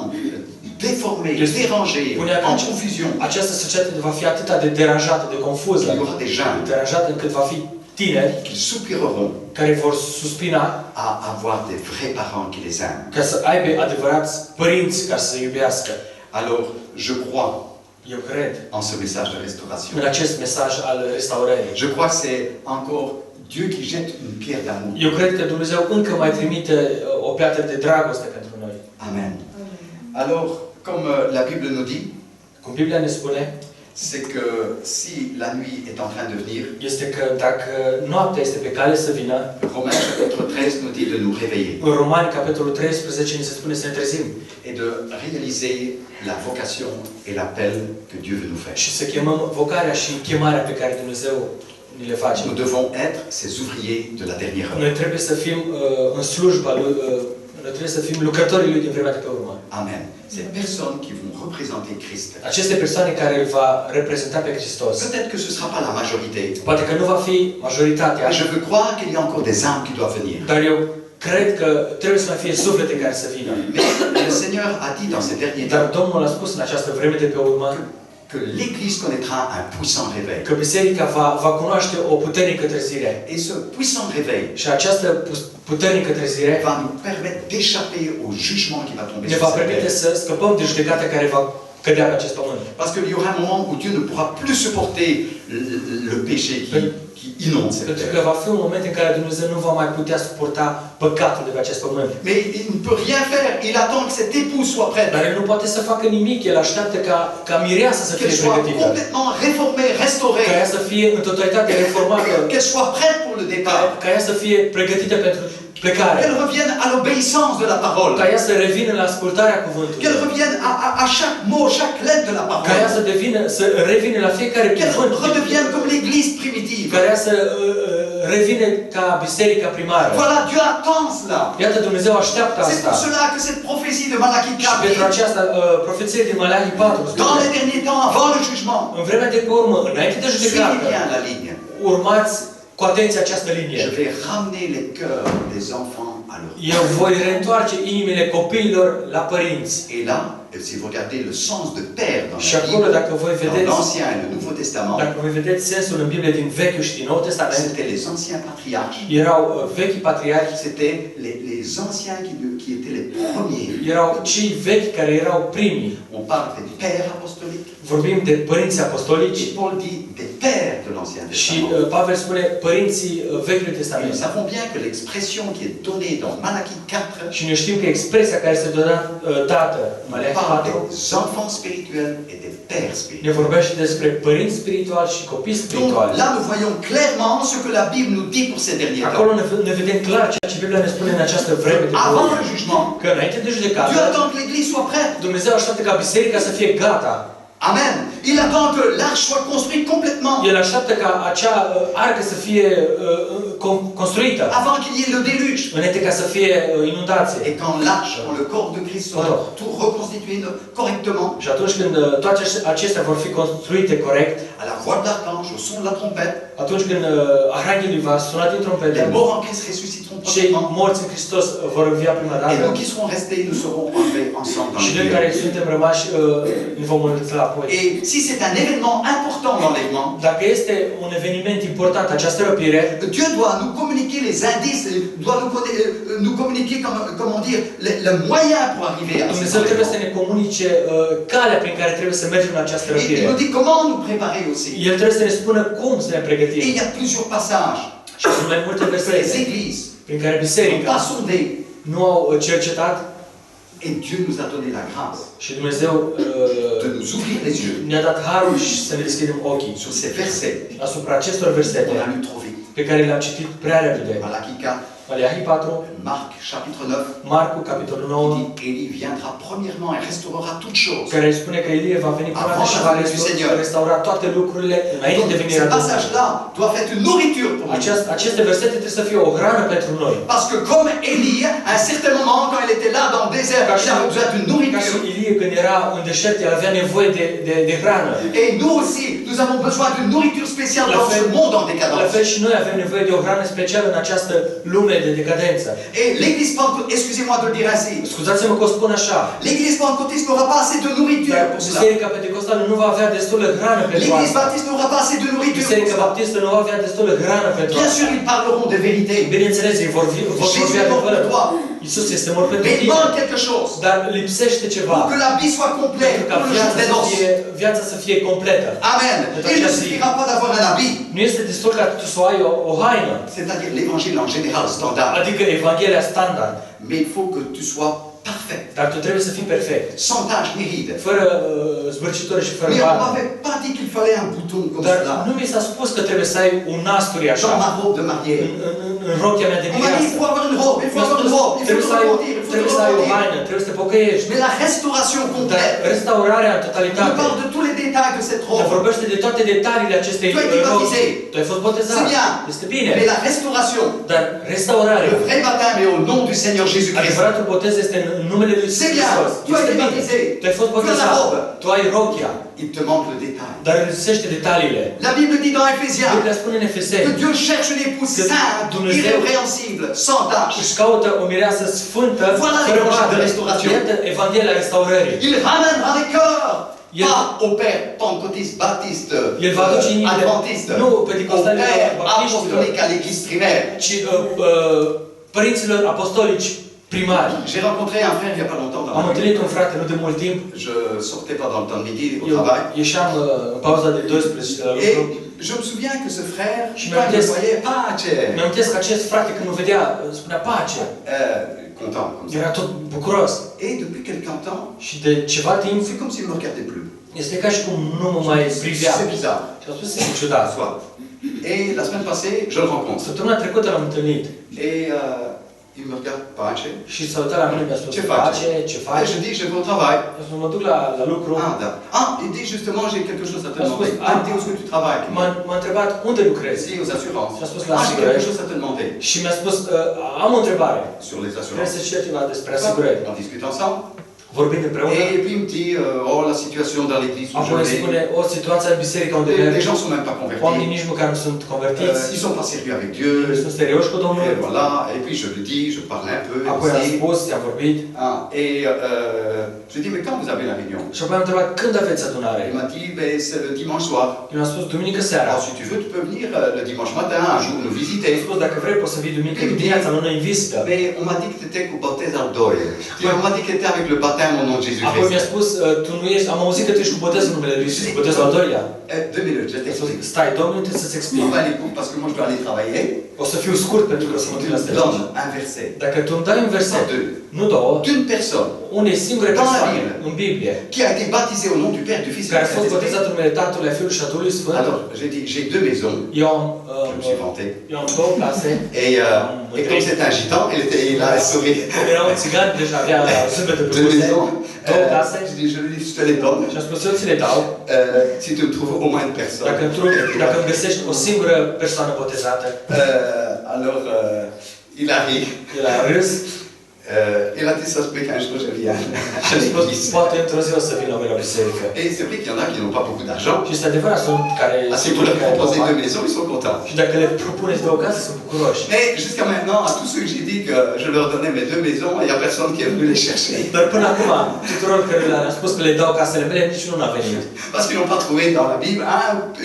déformée, Il dérangée, spunea că en confusion, această societate va fi atât de deranjată, de confuză, qu'il y aura des jeunes deranjată încât va fi tineri qui soupireront care vor suspina à avoir des vrais parents qui les aiment. ca să aibă adevărați părinți ca să se iubească. Alors, je crois Eu cred en ce message de restauration. în acest mesaj al restaurării. Je crois que c'est encore Dieu qui jette une pierre d'amour. Eu cred că Dumnezeu încă mai trimite o piatră de dragoste pentru noi. Amen. Alors, comme la Bible nous dit, Cum Biblia ne spune, c'est que si la nuit est en train de venir, este că dacă noaptea este pe cale să vină, Romains chapitre 13 nous dit de nous réveiller în Romani, capitolul 13, ni se spune să ne trezim et de réaliser la vocation et l'appel que Dieu veut nous faire. și să chemăm vocarea și chemarea pe care Dumnezeu ni le face. Nous devons être ces ouvriers de la dernière heure. Noi trebuie să fim în slujba lui, noi trebuie să fim lucrătorii lui din vremea de pe urmă. Amen. Ces personnes qui vont représenter Christ. Aceste persoane care îl va reprezenta pe Hristos. Peut-être que ce ne sera pas la majorité, Poate că nu va fi majoritatea, mais je veux croire qu'il y a encore des âmes qui doivent venir. dar eu cred că trebuie să mai fie suflete care să vină. Mais le Seigneur a dit dans ces derniers Dar temps Domnul a spus în această vreme de pe urmă que l'Église connaîtra un puissant réveil. că biserica va cunoaște o puternică trezire. Et ce puissant réveil Și această puternică trezire va nous permettre d'échapper au jugement qui va tomber ne sur va cette permite terre. să scăpăm de judecata care va cădea pe acest pământ. Parce qu'il y aura un moment où Dieu ne pourra plus supporter le péché qui inonde cette Pentru că terre. va fi un moment în care Dumnezeu nu va mai putea suporta păcatul de pe acest pământ. Mais il ne peut rien faire. Il attend que cette épouse soit prête, Dar el nu poate să facă nimic. El așteaptă ca mireasa să fie qu'elle soit pregătită. complètement réformée, Ca restaurée, ea să fie în totalitate reformată. qu'elle soit prête pour le départ. Ca ea să fie pregătită pentru plecare. Qu'elle revienne à l'obéissance de la parole. Ca ea să revină la ascultarea cuvântului. Qu'elle revienne à chaque mot, chaque lettre de la Ca ea parole. să revină la fiecare Qu'elle cuvânt. redevienne comme l'église primitive. Ca ea să revine ca biserica primară. Voilà, Dieu attend cela. Iată, Dumnezeu așteaptă C'est pour asta. cela que cette prophétie de Malachie Și pentru 4, aceasta, profeție din Malachi 4, dans spune, les derniers temps, avant le jugement, în vremea de pe urmă, înainte de suivez judecată, bien la ligne. urmați cu atenție această linie. Je vais ramener les cœurs des enfants à leur Eu voi reîntoarce inimile copiilor la părinți. Et là, si vous regardez le sens de père dans Și la acolo, Bible, dacă voi dans vedeți, l'Ancien et le Nouveau Testament, dacă voi vedeți sensul în Biblie din Vechiul și din Noul Testament, c'était les anciens patriarches, erau vechii patriarhi, c'était les anciens qui étaient les premiers. erau cei vechi care erau primii. On parle des pères apostoliques, Vorbim de părinții apostolici et Paul dit des pères de l'Ancien și Testament. Pavel spune părinții Vechiului Et Testament. nous savons bien que l'expression qui est donnée dans Malachie 4 Și noi știm că expresia care se dată în Malachi parle 4 des enfants spirituels et des pères ne spirituels. vorbește despre părinți spirituali și copii Donc spirituali. là, nous voyons clairement ce que la Bible nous dit pour ces derniers Acolo temps. ne vedem clar ceea ce Biblia ne spune în această vreme de Avant urmă. le jugement, Că înainte de judecată, Dieu attend que l'Église soit prête. Dumnezeu așteaptă ca biserica să fie gata. Amen. Il attend que l'arche soit construite complètement El așteaptă ca acea arcă să fie construită avant qu'il y ait le déluge. înainte ca să fie inundație. Et quand l'arche, quand le corps de Christ sera tout reconstitué correctement, Și atunci când toate acestea vor fi construite corect, à la voix de l'archange, au son de la trompette, atunci când Arhanghelul va suna din trompetă, les morts en Christ ressusciteront cei promptement. morți în Hristos vor învia prima Et dată. nous qui serons restés, nous serons enlevés ensemble dans Și les noi nuages. care suntem rămași ne vom înălța apoi. Et si c'est un événement important l'enlèvement, Dacă este un eveniment important, această răpire, Dieu doit nous communiquer les indices, doit nous communiquer, comment dire, le moyen pour arriver à cet Dumnezeu trebuie să enlèvement. ne comunice calea prin care trebuie să mergem în această Et il răpire. nous dit comment nous préparer aussi. El trebuie să ne spună cum să ne Et pregătim. il y a plusieurs passages Și sunt mai multe que les versete églises prin care n'ont biserica pas sondé. nu au cercetat Et Dieu nous a donné la grâce și Dumnezeu de nous ouvrir les yeux ne-a dat harul și să ne deschidem ochii sur ces versets asupra acestor versete qu'on a lu trop vite. pe care le-am citit prea repede. Malachie 4, Malachi 4, Marc chapitre 9, Marcu, capitolul 9, il dit Élie viendra premièrement et restaurera toutes choses. care spune că Ilie va veni prima dată și va restaura toate lucrurile înainte Donc, de venirea ces Domnului. passages-là doivent être une nourriture pour nous. Aceste versete trebuie să fie o hrană pentru noi. Parce que comme Élie, à un certain moment, quand il était là dans le désert, il avait besoin d'une Ca și nourriture. Ilie, când era în deșert, el avea nevoie de hrană. Et nous aussi, nous avons besoin d'une nourriture spéciale La dans ce fait- monde en La décadence. fel și noi avem nevoie de o hrană specială în această lume de decadență. Et l'église pentecôtiste, excusez-moi de le dire ainsi, Scuzați-mă că o spun așa, l'église pentecôtiste n'aura pas assez de nourriture dar pour cela. Biserica Pentecostală nu va avea destulă hrană pentru L'église asta. baptiste n'aura pas assez de nourriture pour Biserica cela. Baptistă nu va avea destulă hrană pentru Bien asta. sûr, ils parleront de vérité. Bineînțeles, ei vor Jésus vorbi est mort pour adevărul. toi. Iisus este mort pentru Mais il tine. manque quelque chose. Dar lipsește ceva. Pour que la vie soit Pentru complète, ca pour le jour des noces. viața să fie completă. Amen. Pentru Il ne această zi. suffira pas d'avoir un habit, Nu este destul ca tu să ai o haină, c'est-à-dire l'évangile en général standard. adică Evanghelia standard. Mais il faut que tu sois parfait, Dar tu trebuie să fii perfect. sans tache ni ride. Fără zbârcitură și fără Mais on bară. m'avait pas dit qu'il fallait un bouton comme Dar cela nu mi s-a spus că trebuie să ai un nasturi dans așa, ma robe de mariée. în rochia mea de On m'a dit il mireasă. faut avoir une robe, il faut avoir une robe, il faut Trebuie te să ai repentir, il faut te trebuie să ai o repentir. haină, trebuie să te pocăiești. Mais la restauration Dar complète, restaurarea în on totalitate parle de tous les détails de cette ne robe. vorbește de toate detaliile acestei Tu ai été rochi. baptisé. Tu ai fost botezat. C'est bien. Este bine. Mais la restauration, Dar restaurarea, le vrai baptême est au nom du Seigneur Jésus-Christ. adevăratul botez este în numele lui Iisus C'est bien. Hristos. Tu as Este été bine. baptisé. Tu ai fost Tu as la botezat. robe. Tu ai rochia. Il te manque le détail. Dar lipsește detaliile. La Bible dit dans Éphésiens Biblia spune în que Efeseni Dieu cherche une épouse Que sainte, Dumnezeu irrépréhensible, sans tache. își caută o mireasă sfântă, Voilà fără l'évangile de pată. restauration. Iată Evanghelia restaurării. Il ramènera les cœurs, Il- pas au Père pentecôtiste, baptiste, El va aduce inimile, adventiste, nu au pentecostalilor, Père baptiștilor, apostolique à l'église primaire. ci părinților apostolici primari. J'ai rencontré un frère il n'y a pas longtemps dans Am la rue. întâlnit un frate nu de mult timp. Je sortais pas dans le temps de midi au Eu travail. ieșeam în pauza de 12 de la Et lucru. je me souviens que ce frère, Je quand il me m'intéresse- voyait, pace, Mi-amintesc că acest frate când mă vedea, spunea pace. content comme ça. Era tot bucuros. Et depuis quelque temps, Și de ceva timp, c'est comme s'il ne me regardait plus. este ca și cum nu mă mai privea. C'est bizarre. Și am spus, este ciudat. Soit. Et la semaine passée, je le rencontre. Săptămâna trecută l-am întâlnit. Et Il me regarde, pace. Și s-a uitat la mine, mi-a spus, Ce faci? pace, ce Ah, faci? je dis, je vais au travail. Eu spus, mă duc la lucru. Ah, il dit justement, j'ai quelque chose à te Ah, demander. ah. Ah, il dit, où est-ce que tu travailles? M-a întrebat unde Je lucrezi. dis, aux assurances. Și a spus la Ah, j'ai quelque asigurări. chose à te demander. Și mi-a spus, am o întrebare. Sur les Trebuie assurances. să știi ceva despre asigurări. On discute ensemble. Vorbim împreună. Et puis il me dit, oh, la situation dans l'église où je Apoi spune, vais. o situație în biserică unde Les merg, gens ne sont même pas oamenii convertis. nici măcar nu sunt convertiți, Ils sont pas sérieux avec Dieu. sunt serioși cu Domnul. Et voilà. Et puis je lui dis, je parle un peu. Apoi am aussi. spus, i-am vorbit. Ah, et je lui dis, mais quand vous avez la réunion? Și apoi am întrebat, când aveți adunare? Il m'a dit, ben, c'est le dimanche soir. Eu mi-am spus, duminică seara. Alors si tu veux, tu peux venir le dimanche matin, un jour, nous I-am visiter. spus, dacă vrei, poți să vii duminică dimineața, nu ne invită. Mais on m'a dit que tu étais au baptême al doi. On m'a dit que tu étais avec le baptême au nom de Apoi mi-a Jésus-Christ. spus, tu nu ești, am auzit că tu ești cu botezul în numele Lui Iisus, botezul al doilea. 2 minutes, je I-am spus, t'explique. stai, 2 minute să-ți explic. On va aller court parce que moi je dois aller travailler. O să fiu scurt pentru că o să mă duc la stărici. Donne un verset. Dacă tu îmi dai un verset, Deux. nu două, D'une personne unei singure Dans la persoane Bible. în Biblie, qui a été baptisée au nom du Père, du Fils et care du a fost Saint-Esprit. botezat în numele Tatălui, a Fiului și a Duhului Sfânt, Alors, j'ai dit, j'ai 2 maisons. eu am, Je me suis vanté. eu am două clase. Et comme c'était un gitan, il a souri. Cum era un țigan, deci avea zâmbete pe 2 buze, maisons. două clase. Je lui dis, je te les donne. Și am spus, eu ți le dau, Si tu me trouves au moins une personne. dacă îmi găsești o singură persoană botezată. Alors, il a ri. El a râs Il a dit, ça se peut qu'un jour je vienne și à a spus, l'église. poate într-o zi o să vin la mine la biserică. Et c'est vrai qu'il y en a qui n'ont pas beaucoup d'argent. Și este adevărat, sunt care... Ah, si vous leur proposez 2 maisons, ils sont contents. Și dacă le propuneți două case, sunt bucuroși. Mais jusqu'à maintenant, à tous ceux que j'ai dit que je leur donnais mes 2 maisons, il n'y a personne qui est venu les chercher. Dar până acum, tuturor care le-am spus că le dau casele mele, niciunul n-a venit. Parce qu'ils n'ont pas trouvé dans la Bible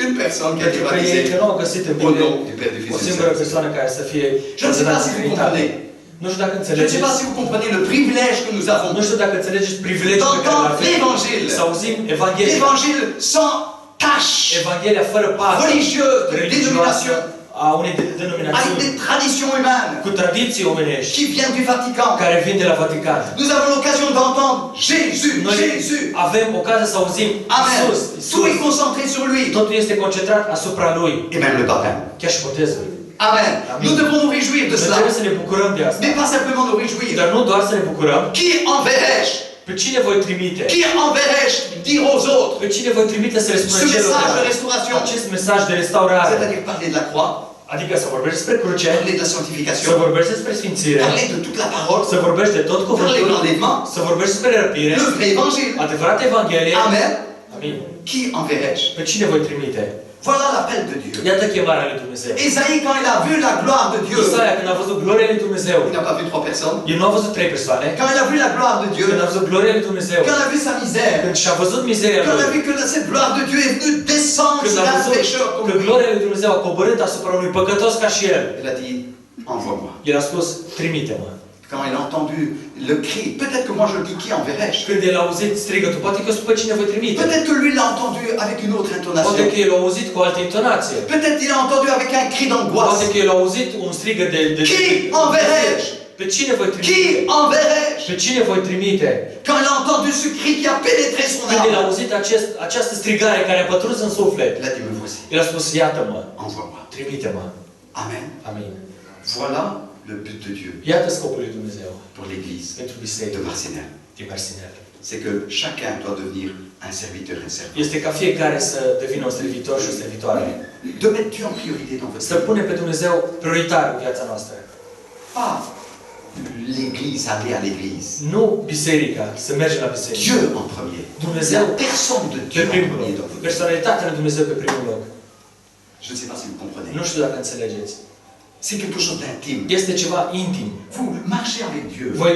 une personne qui a été Pentru că ei baptisée că nu au găsit în au Biblie nom du Père, du Fils o et du singură Saint-Esprit. persoană care să fie Je ne sais pas si vous Trinitate. comprenez. Nu știu dacă Je ne sais înțelegeți, pas si vous comprenez le privilège que nous avons nu știu dacă înțelegeți privilegiul pe care îl d'entendre avem l'évangile. să auzim Evanghelia. L'évangile sans tâche, Evanghelia fără pată, religieuse, de religioasă, dénomination, a unei avec denominațiuni, des traditions humaines cu tradiții omenești, qui viennent du Vatican. care vin de la Vatican. Nous avons l'occasion d'entendre Jésus, Noi Jésus. avem ocazia să auzim Amen. Iisus, Tout est Iisus. concentré sur lui. Totul este concentrat asupra Lui, Et même le baptême. chiar și botezul. Amen. Amen. Nous devons nous réjouir de Noi cela. trebuie să ne bucurăm de asta. Mais pas simplement nous réjouir. Dar nu doar să ne bucurăm. Qui enverrai-je? Pe cine voi trimite? Qui enverrai-je dire aux autres Pe cine voi trimite să le spună ce message de celorlalți? restauration? Acest mesaj de restaurare. C'est-à-dire parler de la croix, Adică să vorbești despre cruce, parler de la să sanctification, vorbești despre sfințire, parler de toute la parole, să vorbești de tot parler de cuvântul, l'enlèvement, să vorbești despre răpire, le vrai évangile. adevărată Evanghelie. Amen. Amin. Qui enverrai-je? Pe cine voi trimite? Voilà l'appel de Dieu. Iată chemarea lui Dumnezeu. Esaïe, quand il a vu la gloire de Dieu, Isaia, când a văzut gloria lui Dumnezeu, il n'a pas vu 3 personnes. el nu a văzut 3 persoane. Quand il a vu la gloire de Dieu, Când a văzut gloria lui Dumnezeu, quand il a vu sa misère, când și-a văzut mizeria quand il a lui, vu que cette gloire de Dieu est venue descendre când sur a un văzut pécheur că comme lui, gloria lui Dumnezeu a coborât asupra unui păcătos ca și el, il a dit, envoie-moi. el a spus, trimite-mă. Quand il a entendu le cri, peut-être que moi je le dis, qui enverrai-je? Când el a auzit strigătul, poate că spune pe cine voi trimite. Peut-être que lui l'a entendu avec une autre Poate intonation. că el a auzit cu altă intonație. Peut-être il a entendu avec un cri Poate d'angoisse. că el a auzit un strigăt de Qui enverrai-je? Pe cine voi trimite? Qui enverrai-je? Pe cine voi trimite? Quand il a entendu ce cri qui a pénétré son Când el a âme, auzit această strigare care a pătruns în suflet, il a dit, me voici, el a spus, iată-mă, envoie-moi. trimite-mă. Amen. Amin. Voilà le but de Dieu Iată scopul lui Dumnezeu pour l'Église pentru de biserică Marcinelle. din Marcinel. C'est que chacun doit devenir un serviteur, un servant. Este ca fiecare să devină un servitor și o servitoare. De mettre Dieu en priorité dans votre Să vie. punem pe Dumnezeu prioritar în viața noastră. Pas l'Église, aller à l'Église. Nu biserica, să mergem la biserică. Dieu en premier. Dumnezeu La personne de pe Dieu en primul premier loc. dans votre vie. Personalitatea lui Dumnezeu pe primul loc. Je ne sais pas si vous comprenez. Nu știu dacă înțelegeți. C'est quelque chose d'intime. Este ceva intim. Vous marchez avec Dieu. Voi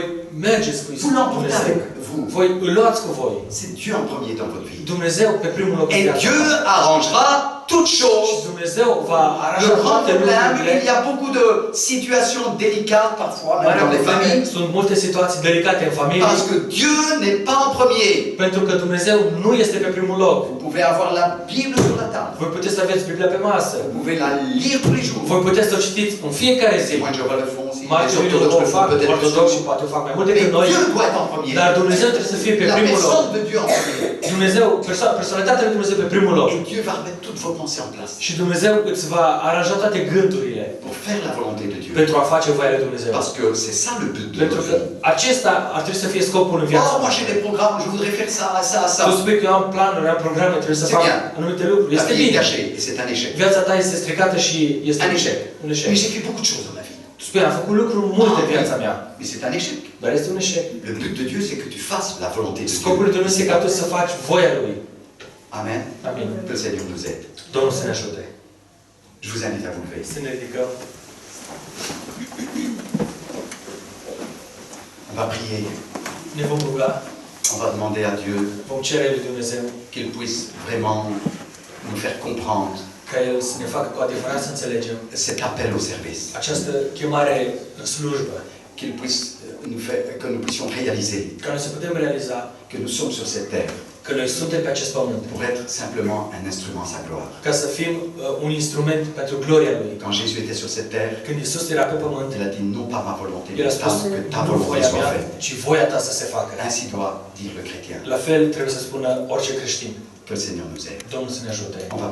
mergeți cu Vous l'emportez Dumnezeu. avec vous. Voi îl luați cu voi. C'est Dieu en premier dans votre vie. Dumnezeu pe primul loc în Et viața Dieu voastră. arrangera toutes Și choses. Dumnezeu va Le aranja grand toate problème, lucrurile. il y a beaucoup de situations délicates parfois, même Marea dans les probleme, familles, sunt multe situații delicate în familie, parce que Dieu n'est pas en premier. pentru că Dumnezeu nu este pe primul loc. Vous pouvez avoir la Bible sur la table. Voi puteți să aveți Biblia pe masă. Vous pouvez la lire tous les jours. Voi puteți să o citiți în fiecare zi. Moi, je vois le fond aussi. Les Marții orthodoxes o le font fac, peut-être plus ortodoxi souvent. poate o fac mai mult decât Mais noi, Dieu doit être en premier. dar Dumnezeu trebuie să fie pe La primul loc. personne de Dieu en premier. Dumnezeu, personalitatea lui Dumnezeu pe primul loc. Et Dieu va remettre toutes vos commencer en place Și Dumnezeu îți va aranja toate gândurile pour faire la volonté de Dieu. pentru a face voia lui Dumnezeu. Parce que c'est ça le but de Pentru notre că vie. acesta ar trebui să fie scopul în viața Oh, moi j'ai noastră. des programmes, je voudrais faire ça, ça, Tu ça. spui că eu am planuri, am programe, trebuie să C'est fac bien. anumite lucruri. Ta Este vie est bine. gâchée et c'est un échec. Viața ta este stricată și este Un échec. un eșec. Mais j'ai fait beaucoup de choses dans ma vie. Tu spui, am făcut lucruri multe în viața mea, Mais c'est un échec. dar este un eșec. Le but de Dieu, c'est que tu fasses la volonté de Scopul lui Dieu. Dumnezeu este ca tu să faci voia lui. Amen. Amin. Que le Seigneur nous aide. Domnul să ne ajute. Je vous invite à vous lever. Să ne ridicăm. On va prier. Ne vom ruga. On va demander à Dieu Vom cere lui Dumnezeu qu'il puisse vraiment nous faire comprendre ca El să ne facă cu adevărat să înțelegem cet appel au service. această chemare în slujbă. Qu'il puisse que nous puissions réaliser Ca noi să putem realiza que nous sommes sur cette terre că noi suntem pe acest pământ. pour être simplement un instrument à sa gloire. Ca să fim un instrument pentru gloria Lui. Quand Jésus était sur cette terre, Când Iisus era pe pământ, il a dit non pas ma volonté, El a mais spus que ta nu volonté voia soit mea, faite. ci voia ta să se facă. Ainsi doit dire le chrétien. La fel trebuie să spună orice creștin. Que le Seigneur nous aide. Domnul să ne ajute. On va